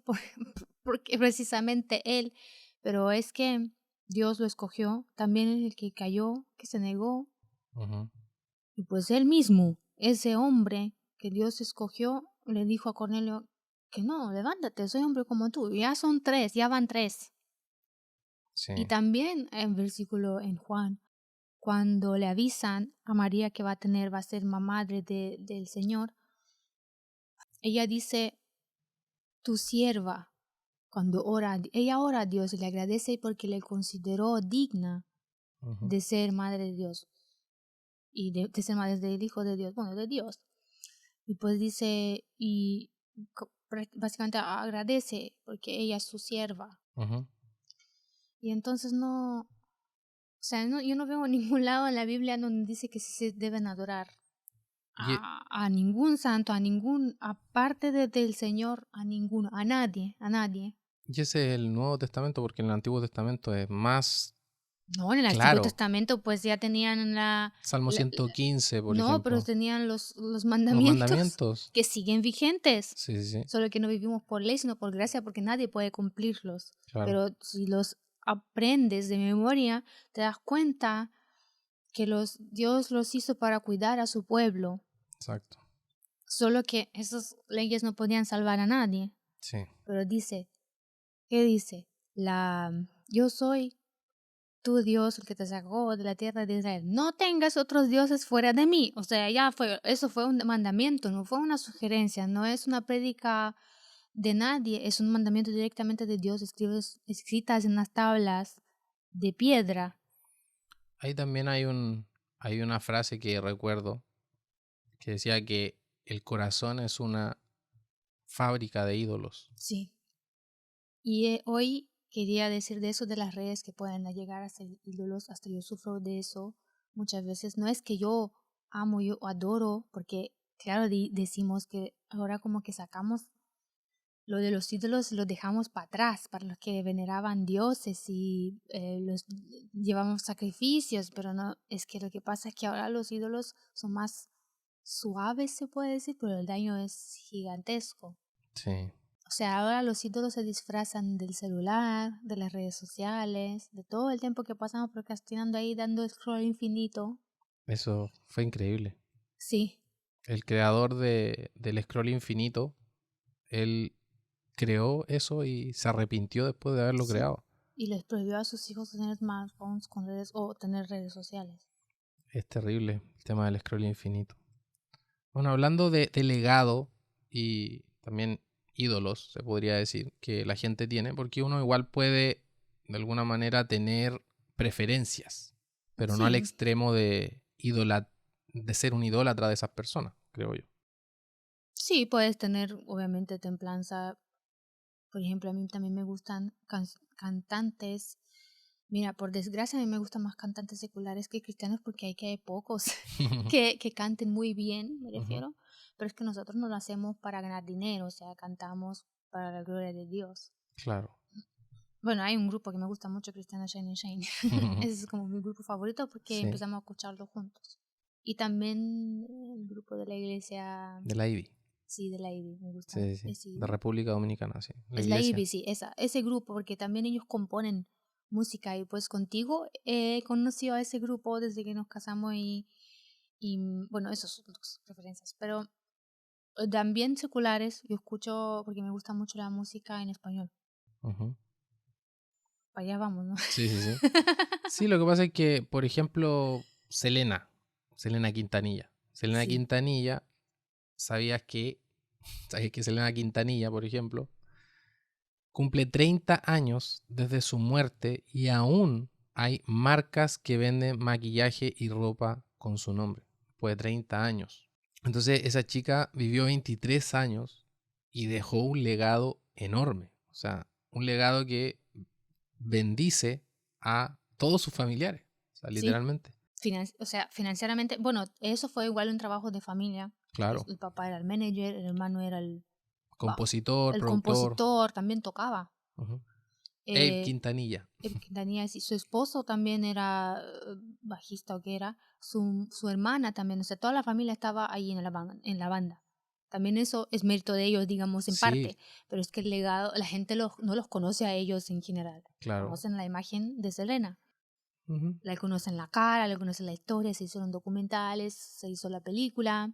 porque precisamente él, pero es que Dios lo escogió. También el que cayó, que se negó. Ujú. Y pues él mismo, ese hombre que Dios escogió, le dijo a Cornelio que no, levántate, soy hombre como tú. Ya son 3, ya van 3. Sí. Y también en versículo en Juan, cuando le avisan a María que va a ser madre del Señor, ella dice, tu sierva, cuando ella ora a Dios y le agradece porque le consideró digna Ujú. de ser madre de Dios y de ser madre del Hijo de Dios, bueno, de Dios. Y pues dice, básicamente agradece porque ella es su sierva. Ujú. Y entonces o sea, yo no veo en ningún lado en la Biblia donde dice que sí se deben adorar Y, a ningún santo, aparte del Señor, a ninguno, a nadie. y ese es el Nuevo Testamento, porque en el Antiguo Testamento es más No, en el Antiguo claro. Testamento pues ya tenían Salmo 115, por no, pero ejemplo. tenían los Los mandamientos mandamientos. que siguen vigentes. Sí, sí, sí. Solo que no vivimos por ley, sino por gracia, porque nadie puede cumplirlos. Claro. Pero si los aprendes de memoria, te das cuenta que Dios los hizo para cuidar a su pueblo. Exacto. Solo que esas leyes no podían salvar a nadie. Sí. Pero dice, ¿qué dice? Yo soy tu Dios, el que te sacó de la tierra de Israel. No tengas otros dioses fuera de mí. O sea, eso fue un mandamiento, no fue una sugerencia, no es una prédica de nadie, es un mandamiento directamente de Dios, escritas en las tablas de piedra. Ahí también hay una frase que recuerdo que decía que el corazón es una fábrica de ídolos. Sí. Y hoy quería decir de eso de las redes que pueden llegar a ser ídolos, hasta yo sufro de eso muchas veces. No es que yo amo, yo adoro, porque claro, decimos que ahora como que sacamos lo de los ídolos, lo dejamos para atrás, para los que veneraban dioses y los llevamos sacrificios, pero no, es que lo que pasa es que ahora los ídolos son más suaves, se puede decir, pero el daño es gigantesco. Sí. O sea, ahora los ídolos se disfrazan del celular, de las redes sociales, de todo el tiempo que pasamos procrastinando ahí, dando scroll infinito. Eso fue increíble. Sí. El creador del scroll infinito, él creó eso y se arrepintió después de haberlo creado. Y les prohibió a sus hijos tener smartphones con redes o tener redes sociales. Es terrible el tema del scroll infinito. Bueno, hablando de legado y también ídolos, se podría decir, que la gente tiene, porque uno igual puede de alguna manera tener preferencias, pero no al extremo de ser un idólatra de esas personas, creo yo. Sí, puedes tener obviamente templanza. Por ejemplo, a mí también me gustan cantantes. Mira, por desgracia a mí me gustan más cantantes seculares que cristianos porque hay pocos que canten muy bien, me refiero. Pero es que nosotros no lo hacemos para ganar dinero, o sea, cantamos para la gloria de Dios. Claro. Bueno, hay un grupo que me gusta mucho, Cristiano Shane Shane. Ese es como mi grupo favorito porque empezamos a escucharlo juntos. Y también el grupo de la iglesia... De la IBI. Sí, de la IBI, me gusta. Sí. De República Dominicana, sí. La IBI, sí, ese grupo, porque también ellos componen música y pues contigo he conocido a ese grupo desde que nos casamos y bueno, esas son dos referencias, pero también seculares yo escucho porque me gusta mucho la música en español. Para allá vamos, ¿no? Sí. Sí, lo que pasa es que, por ejemplo, Selena Quintanilla. Quintanilla, ¿sabías que Selena Quintanilla, por ejemplo, cumple 30 años desde su muerte y aún hay marcas que venden maquillaje y ropa con su nombre, después de 30 años. Entonces esa chica vivió 23 años y dejó un legado enorme, o sea, un legado que bendice a todos sus familiares, o sea, literalmente. Financieramente, bueno, eso fue igual un trabajo de familia. Claro. El papá era el manager, el hermano era el compositor, productor. Compositor, también tocaba. Abe Quintanilla. Abe Quintanilla, sí, su esposo también era bajista o que era, su hermana también, o sea, toda la familia estaba ahí en la banda. También eso es mérito de ellos, digamos, en parte, pero es que el legado, la gente no los conoce a ellos en general. Claro. Conocen la imagen de Selena. La conocen la cara, la conocen la historia, se hicieron documentales, se hizo la película.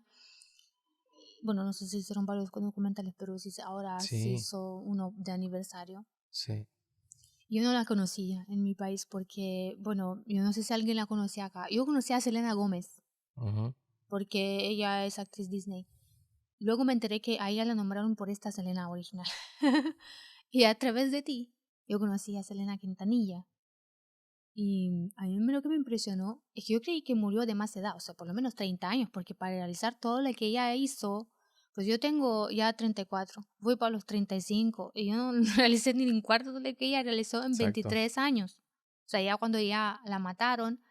Bueno, no sé si hicieron varios documentales, pero ahora se hizo uno de aniversario. Sí. Yo no la conocía en mi país porque, bueno, yo no sé si alguien la conocía acá. Yo conocía a Selena Gómez porque ella es actriz Disney. Luego me enteré que a ella la nombraron por esta Selena original. Y a través de ti, yo conocí a Selena Quintanilla. Y a mí lo que me impresionó es que yo creí que murió de más edad, o sea, por lo menos 30 años, porque para realizar todo lo que ella hizo, pues yo tengo ya 34, voy para los 35, y yo no realicé ni un cuarto de lo que ella realizó en 23 años. O sea, ya cuando ya la mataron,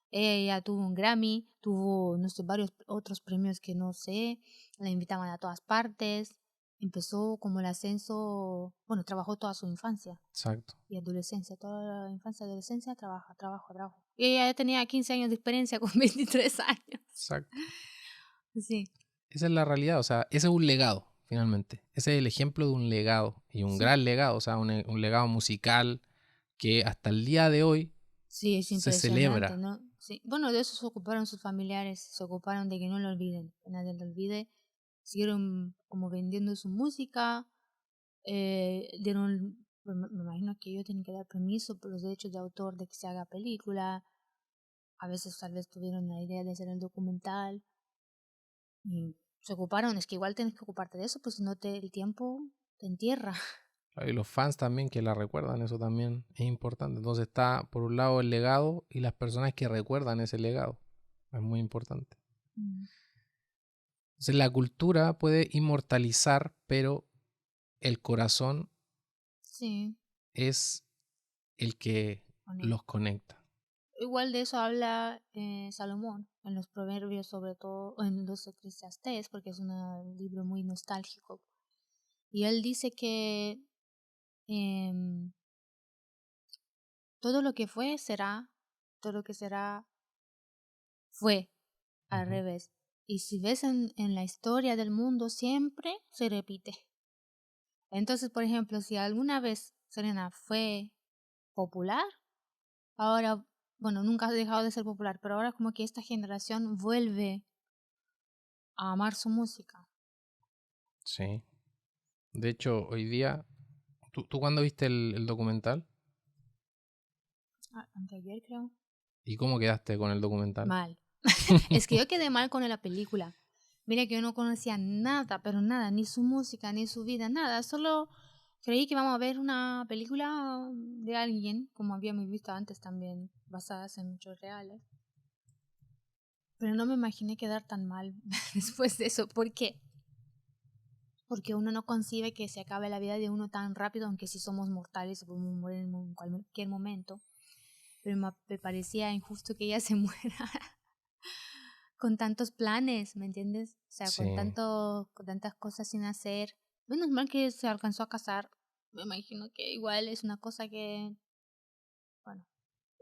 ella tuvo un Grammy, tuvo, no sé, varios otros premios que no sé, la invitaban a todas partes. Empezó como el ascenso, bueno, trabajó toda su infancia. Exacto. Y adolescencia, toda la infancia y adolescencia, trabajo. Y ella ya tenía 15 años de experiencia con 23 años. Exacto. Sí. Esa es la realidad, o sea, ese es un legado, finalmente. Ese es el ejemplo de un legado, y un gran legado, o sea, un legado musical que hasta el día de hoy se celebra. ¿no? Sí. Bueno, de eso se ocuparon sus familiares, se ocuparon de que no lo olviden, que nadie lo olvide. Siguieron como vendiendo su música, dieron me imagino que ellos tienen que dar permiso por los derechos de autor de que se haga película. A veces tal vez tuvieron la idea de hacer el documental y se ocuparon. Es que igual tienes que ocuparte de eso, pues si no el tiempo te entierra. Y los fans también que la recuerdan, eso también es importante. Entonces está por un lado el legado y las personas que recuerdan ese legado. Es muy importante. Entonces la cultura puede inmortalizar, pero el corazón Sí, es el que los conecta. igual de eso habla Salomón en los proverbios, sobre todo en los Eclesiastés, porque es un libro muy nostálgico. Y él dice que todo lo que fue será, todo lo que será fue al revés. Y si ves en la historia del mundo, siempre se repite. Entonces, por ejemplo, si alguna vez Selena fue popular, ahora, bueno, nunca ha dejado de ser popular, pero ahora como que esta generación vuelve a amar su música. Sí. De hecho, hoy día, ¿tú cuándo viste el documental? Anteayer creo. ¿Y cómo quedaste con el documental? Mal. Es que yo quedé mal con la película. Mira que yo no conocía nada, pero nada, ni su música, ni su vida, nada. Solo creí que íbamos a ver una película de alguien, como habíamos visto antes también, basadas en hechos reales. Pero no me imaginé quedar tan mal después de eso. ¿Por qué? Porque uno no concibe que se acabe la vida de uno tan rápido, aunque sí somos mortales, podemos morir en cualquier momento. Pero me parecía injusto que ella se muera con tantos planes, ¿me entiendes? O sea, Sí. con tantas cosas sin hacer. Menos mal que se alcanzó a casar. Me imagino que igual es una cosa que, bueno,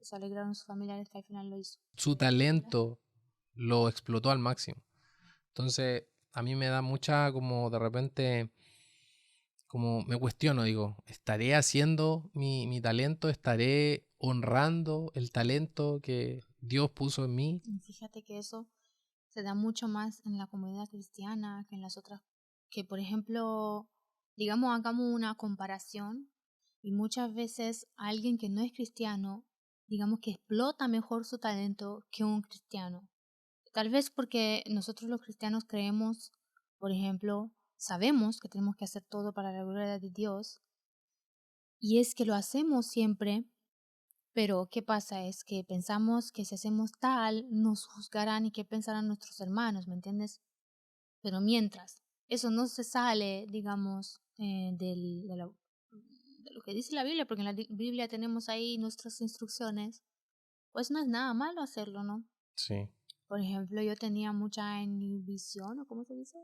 se alegraron sus familiares que al final lo hizo. Su talento lo explotó al máximo. Entonces, a mí me da mucha como de repente, como me cuestiono, digo, ¿estaré haciendo mi talento? ¿Estaré honrando el talento que Dios puso en mí? Y fíjate que eso se da mucho más en la comunidad cristiana que en las otras. Que, por ejemplo, digamos, hagamos una comparación y muchas veces alguien que no es cristiano, digamos que explota mejor su talento que un cristiano. Tal vez porque nosotros los cristianos creemos, por ejemplo, sabemos que tenemos que hacer todo para la gloria de Dios y es que lo hacemos siempre, pero ¿qué pasa? Es que pensamos que si hacemos tal, nos juzgarán y qué pensarán nuestros hermanos, ¿me entiendes? Pero mientras eso no se sale, digamos, de lo que dice la Biblia, porque en la Biblia tenemos ahí nuestras instrucciones, pues no es nada malo hacerlo, ¿no? Sí. Por ejemplo, yo tenía mucha inhibición, ¿o cómo se dice?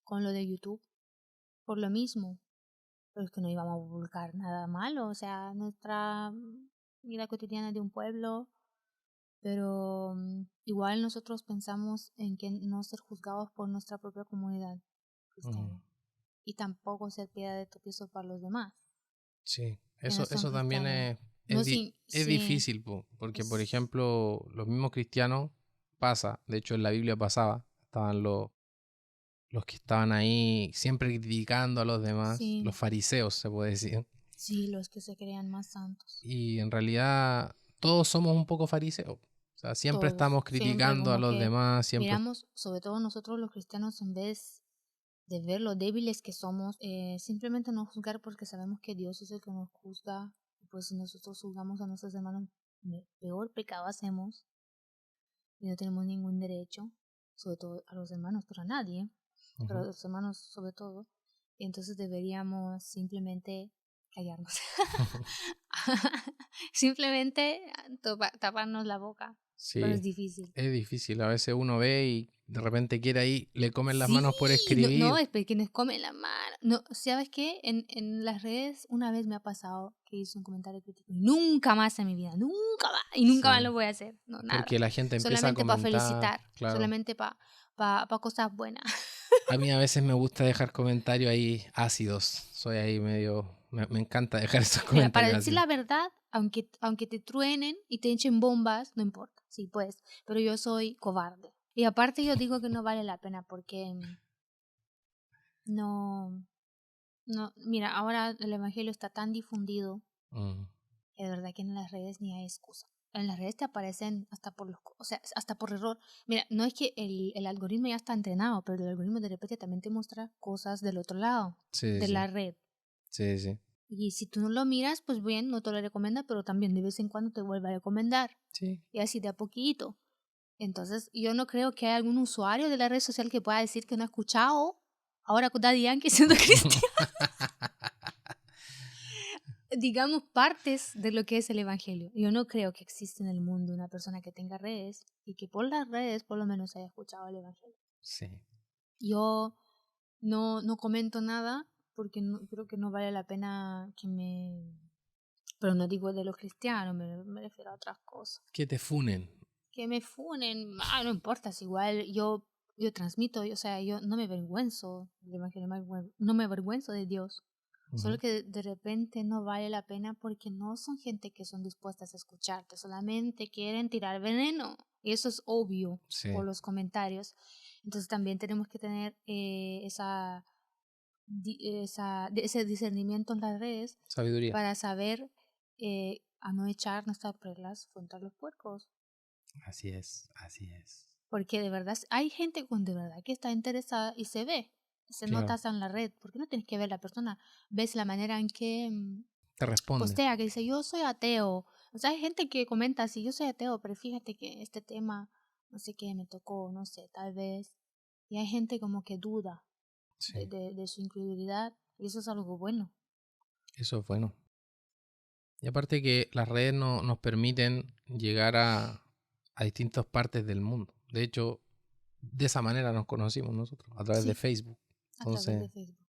Con lo de YouTube, por lo mismo. Pero es que no íbamos a publicar nada malo, o sea, nuestra vida cotidiana de un pueblo, pero igual nosotros pensamos en que no ser juzgados por nuestra propia comunidad cristiana y tampoco ser piedra de tropiezo para los demás. Sí, Que no son eso también cristianos. es, No, es sí, difícil, porque por es- ejemplo, los mismos cristianos pasa, de hecho en la Biblia pasaba, estaban los que estaban ahí siempre criticando a los demás, sí, los fariseos se puede decir, sí, los que se crean más santos. y en realidad todos somos un poco fariseos, o sea, siempre Todos, estamos siempre criticando a como los que demás, siempre, miramos, sobre todo nosotros los cristianos, en vez de ver lo débiles que somos, simplemente no juzgar porque sabemos que Dios es el que nos juzga. Pues si nosotros juzgamos a nuestros hermanos, peor pecado hacemos y no tenemos ningún derecho, sobre todo a los hermanos, pero a nadie, pero a los hermanos sobre todo. Y entonces deberíamos simplemente callarnos. Simplemente taparnos la boca. Pero es sí, difícil. es difícil, a veces uno ve y de repente quiere ahí, le comen las Sí, manos por no, escribir. es que nos come la mano. No, ¿sabes qué? En las redes una vez me ha pasado que hice un comentario crítico. Y nunca más en mi vida, nunca más. Y nunca más Sí, lo voy a hacer. No, nada. porque la gente empieza a Solamente para comentar, felicitar. claro. Solamente para cosas buenas. A mí a veces me gusta dejar comentarios ahí ácidos. Soy ahí medio... Me encanta dejar esos Mira, para comentarios decir ácidos. la verdad, aunque te truenen y te echen bombas, no importa. Sí, pues. Pero yo soy cobarde. Y aparte yo digo que no vale la pena porque no. No, mira, ahora el evangelio está tan difundido Mm, que de verdad que en las redes ni hay excusa. En las redes te aparecen hasta por o sea, hasta por error. Mira, no es que el algoritmo ya está entrenado, pero el algoritmo de repente también te muestra cosas del otro lado sí, de sí, la red. sí, sí. Y si tú no lo miras, pues bien, no te lo recomienda, pero también de vez en cuando te vuelve a recomendar. Sí. Y así de a poquito. Entonces, yo no creo que haya algún usuario de la red social que pueda decir que no ha escuchado ahora con Daddy Yankee siendo cristiano, digamos, partes de lo que es el evangelio. Yo no creo que exista en el mundo una persona que tenga redes y que por las redes por lo menos haya escuchado el evangelio. Sí. Yo no comento nada porque creo que no vale la pena que me... Pero no digo de los cristianos, me refiero a otras cosas. Que te funen. Que me funen, no importa, es igual, yo transmito, o sea, yo no me avergüenzo del evangelio, no me avergüenzo de Dios. Solo Ujú. que de repente no vale la pena porque no son gente que son dispuestas a escucharte, solamente quieren tirar veneno. Y eso es obvio Sí. por los comentarios. Entonces también tenemos que tener ese discernimiento en las redes Sabiduría. para saber a no echar nuestras reglas contra los puercos. Así es, así es. Porque de verdad, hay gente con de verdad que está interesada y se ve, se Claro. nota en la red, porque no tienes que ver la persona, ves la manera en que Te responde. postea, que dice yo soy ateo. O sea, hay gente que comenta así, yo soy ateo, pero fíjate que este tema, no sé qué, me tocó, no sé, tal vez. Y hay gente como que duda Sí. de su incredulidad, y eso es algo bueno. Eso es bueno. Y aparte que las redes nos permiten llegar a distintas partes del mundo. De hecho, de esa manera nos conocimos nosotros, a través de Sí, Facebook. a través de Entonces, Facebook.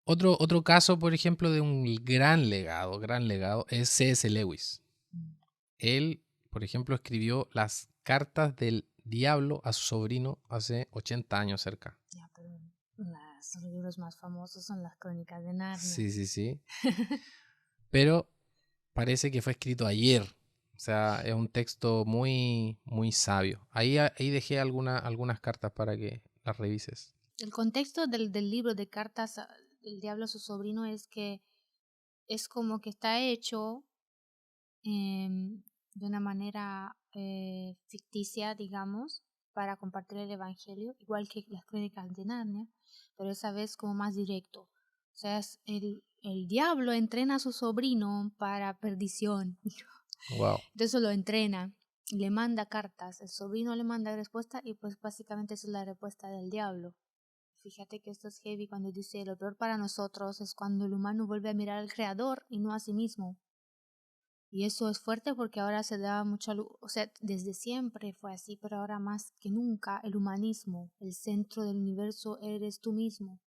otro caso, por ejemplo, de un gran legado, es C.S. Lewis. Él, por ejemplo, escribió las cartas del diablo a su sobrino hace 80 años cerca. Ya, pero los libros más famosos son las Crónicas de Narnia. Sí, sí, sí. Pero parece que fue escrito ayer. O sea, es un texto muy, muy sabio. Ahí dejé algunas cartas para que las revises. El contexto del libro de cartas del diablo a su sobrino es que es como que está hecho de una manera ficticia, digamos, para compartir el evangelio, igual que las crónicas de Narnia, pero esa vez como más directo. O sea, el diablo entrena a su sobrino para perdición. Wow. Entonces lo entrena, le manda cartas, el sobrino le manda respuesta y pues básicamente esa es la respuesta del diablo. Fíjate que esto es heavy cuando dice lo peor para nosotros es cuando el humano vuelve a mirar al creador y no a sí mismo. Y eso es fuerte porque ahora se da mucha luz, o sea, desde siempre fue así, pero ahora más que nunca el humanismo, el centro del universo eres tú mismo.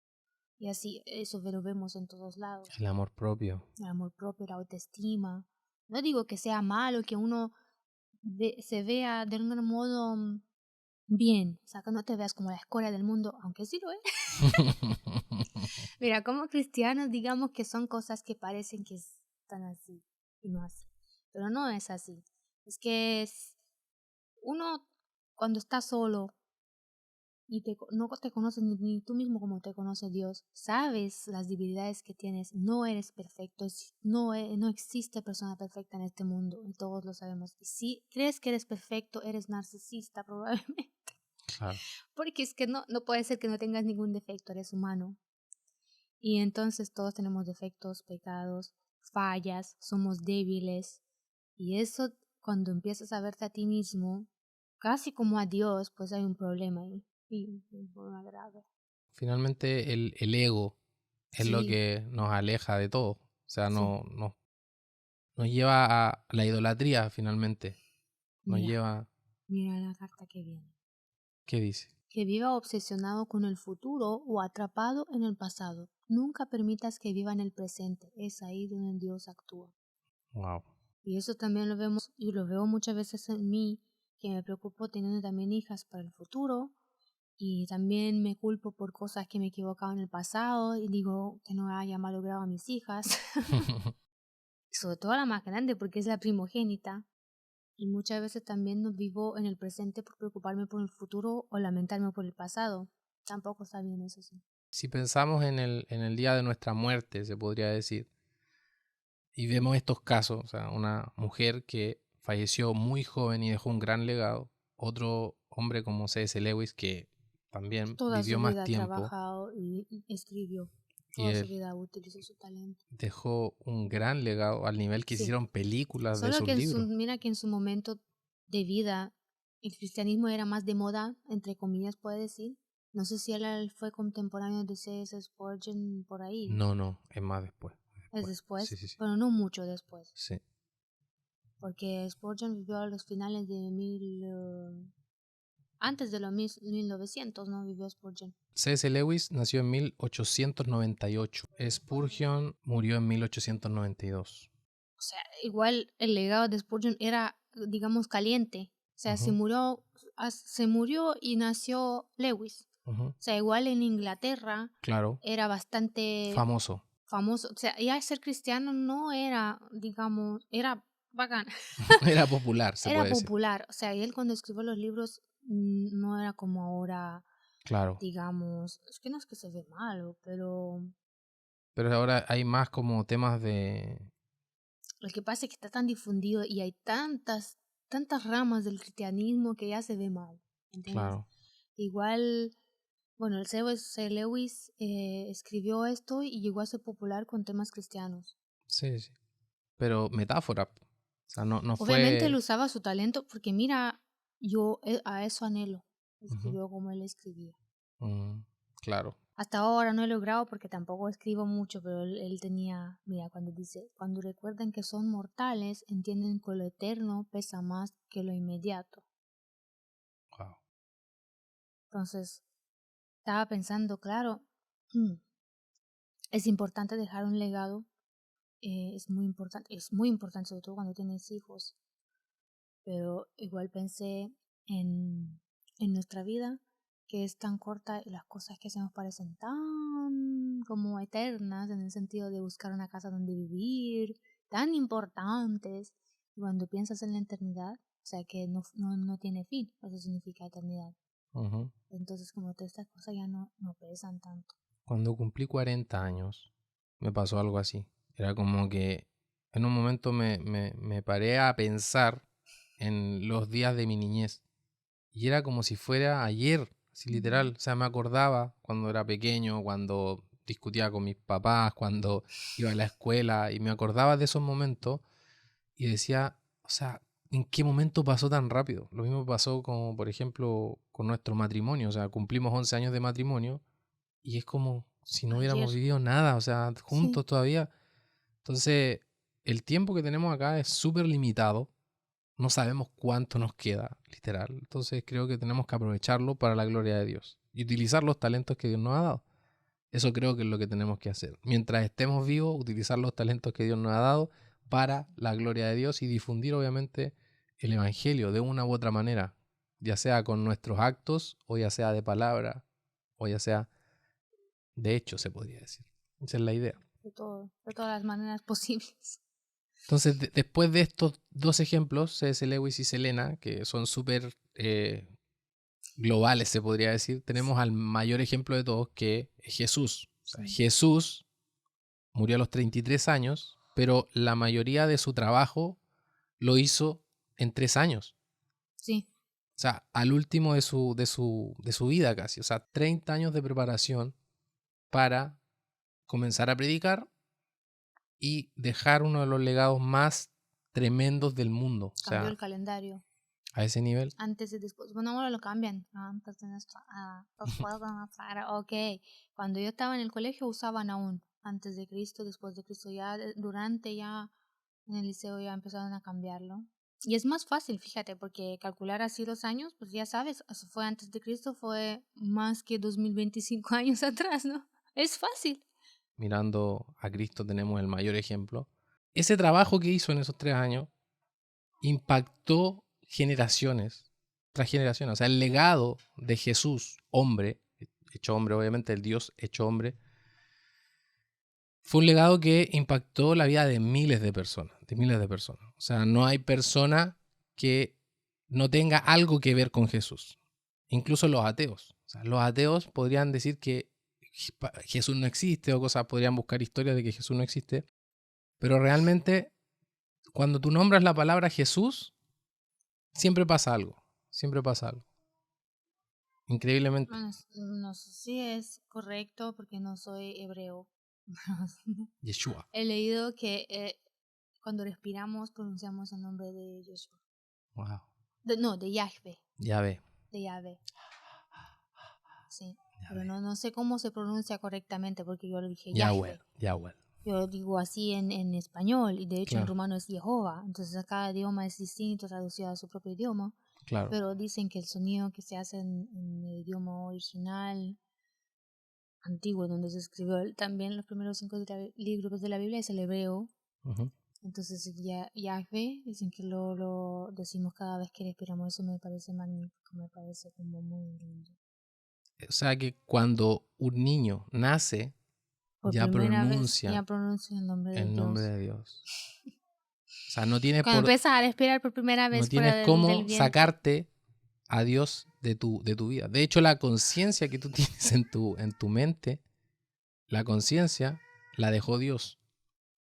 Y así, eso lo vemos en todos lados. El amor propio. El amor propio, la autoestima. No digo que sea malo que uno se vea de un modo bien, o sea, que no te veas como la escoria del mundo, aunque sí lo es. Mira, como cristianos, digamos que son cosas que parecen que están así y no así. Pero no es así. Es que uno cuando está solo y no te conoces ni tú mismo como te conoce Dios, sabes las debilidades que tienes, no eres perfecto, no existe persona perfecta en este mundo y todos lo sabemos. Y si crees que eres perfecto, eres narcisista probablemente. Claro. Porque es que no puede ser que no tengas ningún defecto, eres humano. Y entonces todos tenemos defectos, pecados, fallas, somos débiles. Y eso, cuando empiezas a verte a ti mismo, casi como a Dios, pues hay un problema ahí. Y un problema grave. Finalmente, el ego es lo Sí, que nos aleja de todo. O sea, sí. nos lleva a la idolatría, finalmente. Nos Mira, lleva... mira la carta que viene. ¿Qué dice? Que viva obsesionado con el futuro o atrapado en el pasado. Nunca permitas que viva en el presente. Es ahí donde Dios actúa. Wow. Y eso también lo vemos y lo veo muchas veces en mí, que me preocupo teniendo también hijas para el futuro y también me culpo por cosas que me he equivocado en el pasado y digo que no haya malogrado a mis hijas, sobre todo a la más grande porque es la primogénita y muchas veces también no vivo en el presente por preocuparme por el futuro o lamentarme por el pasado. Tampoco está bien eso sí. si pensamos en el día de nuestra muerte, se podría decir, y vemos estos casos, o sea, una mujer que falleció muy joven y dejó un gran legado, otro hombre como C.S. Lewis que también Toda vivió su más vida ha tiempo trabajado y escribió. y Toda su él vida utilizó su talento. dejó un gran legado al nivel que se Sí. hicieron películas de Solo sus que libros. mira que en su momento de vida el cristianismo era más de moda, entre comillas puede decir. No sé si él fue contemporáneo de C.S. Spurgeon por ahí. No, es más después. Es después, Sí. pero no mucho después. Sí. Porque Spurgeon vivió a los finales de antes de los 1900, ¿no? Vivió Spurgeon. C.S. Lewis nació en 1898. Spurgeon murió en 1892. O sea, igual el legado de Spurgeon era, digamos, caliente. O sea, Ujú. se murió y nació Lewis. Ujú. O sea, igual en Inglaterra Claro. era bastante Famoso. famoso. O sea, ya ser cristiano no era, digamos, era bacán. Era popular, se Era puede decir. popular. O sea, y él cuando escribió los libros no era como ahora, Claro. digamos, es que no es que se ve malo, pero Pero ahora hay más como temas de... lo que pasa es que está tan difundido y hay tantas ramas del cristianismo que ya se ve mal, ¿entiendes? Claro. Igual, bueno, el C.S. Lewis escribió esto y llegó a ser popular con temas cristianos. Sí. Pero metáfora. O sea, no Obviamente fue... él usaba su talento porque mira, yo a eso anhelo. Ujú. Escribió como él escribía. Claro. Hasta ahora no he logrado porque tampoco escribo mucho, pero él tenía, mira, cuando dice, cuando recuerdan que son mortales, entienden que lo eterno pesa más que lo inmediato. Wow. Entonces, estaba pensando, claro, es importante dejar un legado, es muy importante sobre todo cuando tienes hijos, pero igual pensé en nuestra vida, que es tan corta y las cosas que se nos parecen tan como eternas en el sentido de buscar una casa donde vivir, tan importantes, y cuando piensas en la eternidad, o sea que no tiene fin, eso significa eternidad. Ujú. Entonces como todas estas cosas ya no pesan tanto. Cuando cumplí 40 años, me pasó algo así. Era como que en un momento me paré a pensar en los días de mi niñez. Y era como si fuera ayer, así literal. O sea, me acordaba cuando era pequeño, cuando discutía con mis papás, cuando iba a la escuela, y me acordaba de esos momentos y decía, o sea, ¿en qué momento pasó tan rápido? Lo mismo pasó como, por ejemplo, con nuestro matrimonio. O sea, cumplimos 11 años de matrimonio y es como si no hubiéramos Ayer, vivido nada, o sea, sí, juntos todavía. Entonces, el tiempo que tenemos acá es súper limitado. No sabemos cuánto nos queda, literal. Entonces creo que tenemos que aprovecharlo para la gloria de Dios y utilizar los talentos que Dios nos ha dado. Eso creo que es lo que tenemos que hacer. Mientras estemos vivos, utilizar los talentos que Dios nos ha dado para la gloria de Dios y difundir obviamente el Evangelio de una u otra manera, ya sea con nuestros actos o ya sea de palabra o ya sea de hecho, se podría decir. Esa es la idea. de todas las maneras posibles. Entonces, después de estos dos ejemplos, C.S. Lewis y Selena, que son súper globales, se podría decir, tenemos al mayor ejemplo de todos, que es Jesús. O sea, Sí. Jesús murió a los 33 años, pero la mayoría de su trabajo lo hizo en 3 años. Sí. O sea, al último de su vida casi. O sea, 30 años de preparación para comenzar a predicar y dejar uno de los legados más tremendos del mundo. O Cambió sea, el calendario. a ese nivel. Antes y después. Bueno, ahora lo cambian. Antes de nuestra. Después de nuestra. Ok. Cuando yo estaba en el colegio usaban aún. Antes de Cristo, después de Cristo. Ya durante ya en el liceo ya empezaron a cambiarlo. Y es más fácil, fíjate, porque calcular así los años, pues ya sabes, si fue antes de Cristo, fue más que 2025 años atrás, ¿no? Es fácil. Mirando a Cristo tenemos el mayor ejemplo. Ese trabajo que hizo en esos 3 años impactó generaciones tras generaciones. O sea, el legado de Jesús, hombre, hecho hombre, obviamente, el Dios hecho hombre, fue un legado que impactó la vida de miles de personas, O sea, no hay persona que no tenga algo que ver con Jesús. Incluso los ateos. O sea, los ateos podrían decir que Jesús no existe o cosas, podrían buscar historias de que Jesús no existe, pero realmente cuando tú nombras la palabra Jesús, siempre pasa algo, increíblemente. No sé si es correcto porque no soy hebreo. Yeshua. He leído que cuando respiramos pronunciamos el nombre de Yeshua. Wow. De Yahvé. Yahvé. De Yahvé. Sí. Pero no sé cómo se pronuncia correctamente porque yo lo dije Yahvé. Yahweh. Yo digo así en español y de hecho en Claro. rumano es Jehová. Entonces cada idioma es distinto, traducido a su propio idioma. Claro. Pero dicen que el sonido que se hace en el idioma original antiguo, donde se escribió también los primeros 5 libros de la Biblia, es el hebreo. Uh-huh. Entonces Yahvé, dicen que lo decimos cada vez que respiramos. Eso me parece magnífico, me parece como muy lindo. O sea que cuando un niño nace, Por ya primera pronuncia, vez ya pronuncia el nombre de Dios. O sea, no tienes, Cuando empiezas a respirar por primera vez fuera del cómo vientre. sacarte a Dios de tu vida. De hecho, la conciencia que tú tienes en tu mente, la conciencia la dejó Dios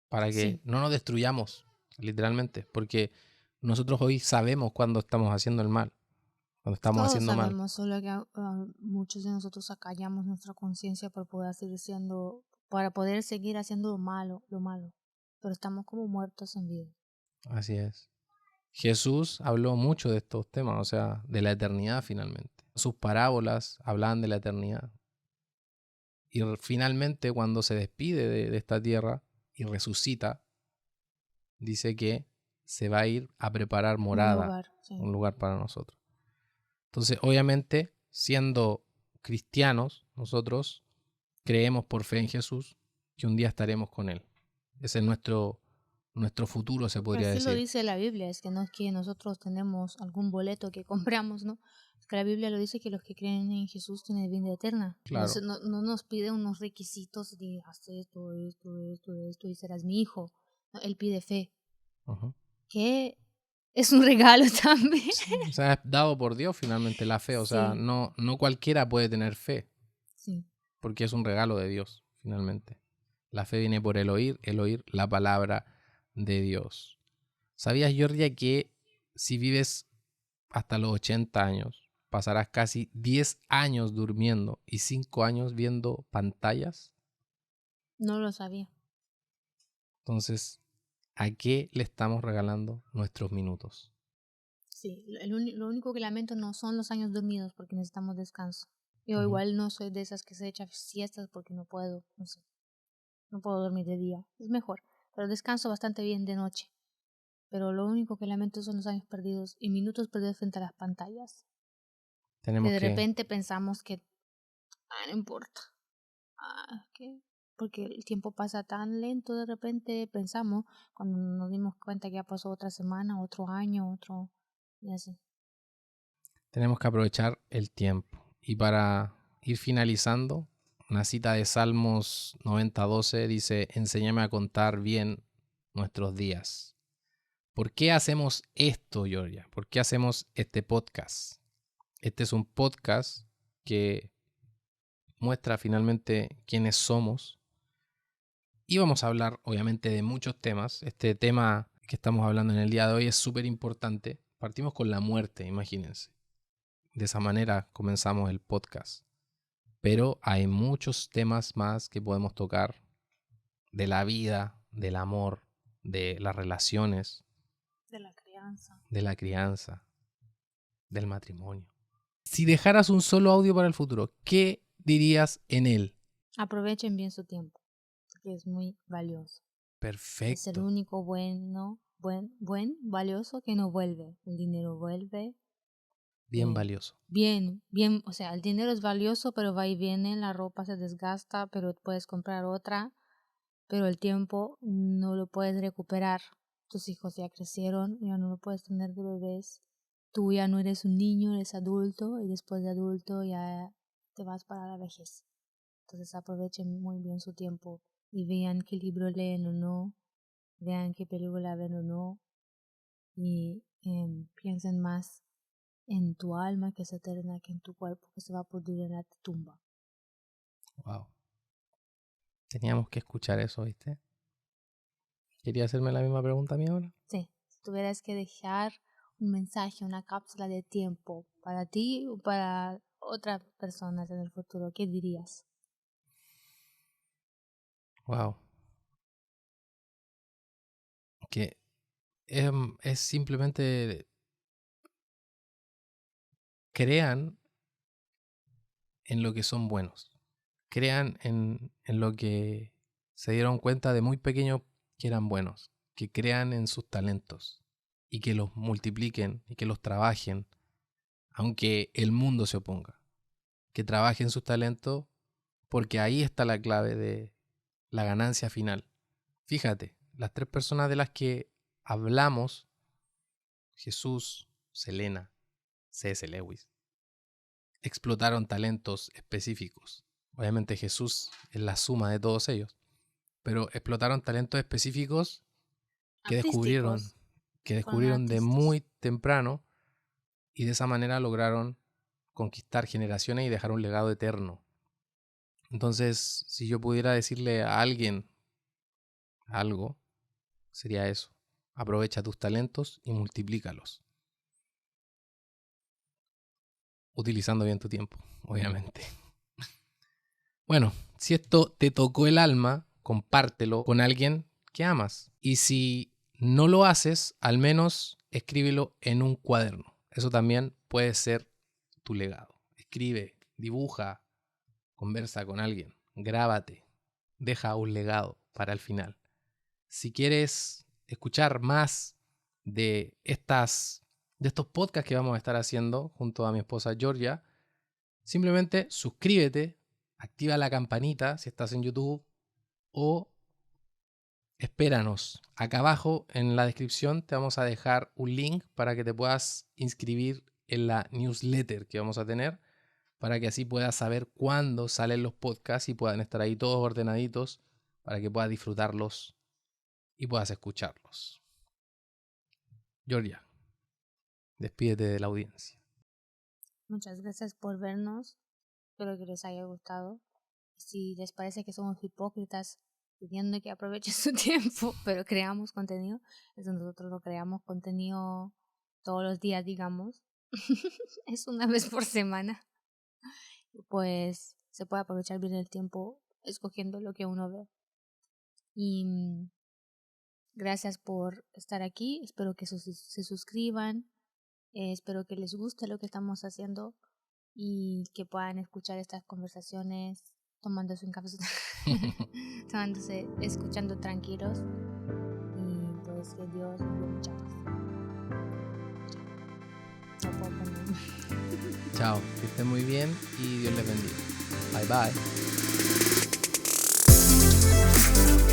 para que no nos destruyamos, literalmente. Porque nosotros hoy sabemos cuando estamos haciendo el mal, cuando estamos Todos haciendo sabemos, mal. solo que muchos de nosotros acallamos nuestra conciencia para poder seguir haciendo lo malo. Pero estamos como muertos en vida. Así es. Jesús habló mucho de estos temas, o sea, de la eternidad finalmente. Sus parábolas hablaban de la eternidad. Y finalmente, cuando se despide de esta tierra y resucita, dice que se va a ir a preparar morada, un lugar para nosotros. Entonces, obviamente, siendo cristianos, nosotros creemos por fe en Jesús que un día estaremos con Él. Ese es nuestro futuro, se podría decir. Así lo dice la Biblia, es que no es que nosotros tenemos algún boleto que compramos, ¿no? Es que la Biblia lo dice que los que creen en Jesús tienen vida eterna. Claro. Entonces no nos pide unos requisitos de hacer esto y serás mi hijo. No, él pide fe. Uh-huh. Que es un regalo también. Sí, o sea, es dado por Dios finalmente la fe. O sea, no cualquiera puede tener fe. Sí. Porque es un regalo de Dios, finalmente. La fe viene por el oír la palabra de Dios. ¿Sabías, Georgia, que si vives hasta los 80 años, pasarás casi 10 años durmiendo y 5 años viendo pantallas? No lo sabía. Entonces, ¿a qué le estamos regalando nuestros minutos? Sí, lo único que lamento no son los años dormidos porque necesitamos descanso. Yo igual no soy de esas que se echan siestas porque no puedo, no puedo dormir de día. Es mejor, pero descanso bastante bien de noche. Pero lo único que lamento son los años perdidos y minutos perdidos frente a las pantallas. Tenemos que de repente pensamos que no importa. Porque el tiempo pasa tan lento, de repente pensamos, cuando nos dimos cuenta que ya pasó otra semana, otro año, y así. Tenemos que aprovechar el tiempo. Y para ir finalizando, una cita de Salmos 90:12 dice: enséñame a contar bien nuestros días. ¿Por qué hacemos esto, Georgia? ¿Por qué hacemos este podcast? Este es un podcast que muestra finalmente quiénes somos. Y vamos a hablar, obviamente, de muchos temas. Este tema que estamos hablando en el día de hoy es súper importante. Partimos con la muerte, imagínense. De esa manera comenzamos el podcast. Pero hay muchos temas más que podemos tocar de la vida, del amor, de las relaciones, De la crianza, del matrimonio. Si dejaras un solo audio para el futuro, ¿qué dirías en él? Aprovechen bien su tiempo, porque es muy valioso. Perfecto. Es el único valioso que no vuelve. El dinero vuelve. Bien valioso. Bien, o sea, el dinero es valioso, pero va y viene, la ropa se desgasta, pero puedes comprar otra, pero el tiempo no lo puedes recuperar. Tus hijos ya crecieron, ya no lo puedes tener de bebés. Tú ya no eres un niño, eres adulto, y después de adulto ya te vas para la vejez. Entonces aprovechen muy bien su tiempo y vean qué libro leen o no, vean qué película ven o no, y piensen más en tu alma que es eterna que en tu cuerpo que se va a pudrir en la tumba. Wow. Teníamos que escuchar eso, ¿viste? ¿Quería hacerme la misma pregunta a mí ahora? Sí, si tuvieras que dejar un mensaje, una cápsula de tiempo para ti o para otras personas en el futuro, ¿qué dirías? Wow. Que es simplemente crean en lo que son buenos. Crean en lo que se dieron cuenta de muy pequeños que eran buenos. Que crean en sus talentos y que los multipliquen y que los trabajen, aunque el mundo se oponga. Que trabajen sus talentos, porque ahí está la clave de la ganancia final. Fíjate, las 3 personas de las que hablamos, Jesús, Selena, C.S. Lewis, explotaron talentos específicos. Obviamente Jesús es la suma de todos ellos, pero explotaron talentos específicos que descubrieron de muy temprano, y de esa manera lograron conquistar generaciones y dejar un legado eterno. Entonces, si yo pudiera decirle a alguien algo, sería eso. Aprovecha tus talentos y multiplícalos. Utilizando bien tu tiempo, obviamente. Bueno, si esto te tocó el alma, compártelo con alguien que amas. Y si no lo haces, al menos escríbelo en un cuaderno. Eso también puede ser tu legado. Escribe, dibuja, conversa con alguien, grábate, deja un legado para el final. Si quieres escuchar más de estos podcasts que vamos a estar haciendo junto a mi esposa Georgia, simplemente suscríbete, activa la campanita si estás en YouTube, o espéranos. Acá abajo en la descripción te vamos a dejar un link para que te puedas inscribir en la newsletter que vamos a tener, para que así puedas saber cuándo salen los podcasts y puedan estar ahí todos ordenaditos para que puedas disfrutarlos y puedas escucharlos. Georgia, despídete de la audiencia. Muchas gracias por vernos. Espero que les haya gustado. Si les parece que somos hipócritas pidiendo que aprovechen su tiempo, pero creamos contenido, eso nosotros no creamos contenido todos los días, digamos. Es una vez por semana. Pues se puede aprovechar bien el tiempo escogiendo lo que uno ve. Y gracias por estar aquí. Espero que se suscriban. Espero que les guste lo que estamos haciendo y que puedan escuchar estas conversaciones tomándose un café, escuchando tranquilos. Y pues que Dios nos dé mucha paz. No puedo ponerme. Chao, que estén muy bien y Dios les bendiga. Bye bye.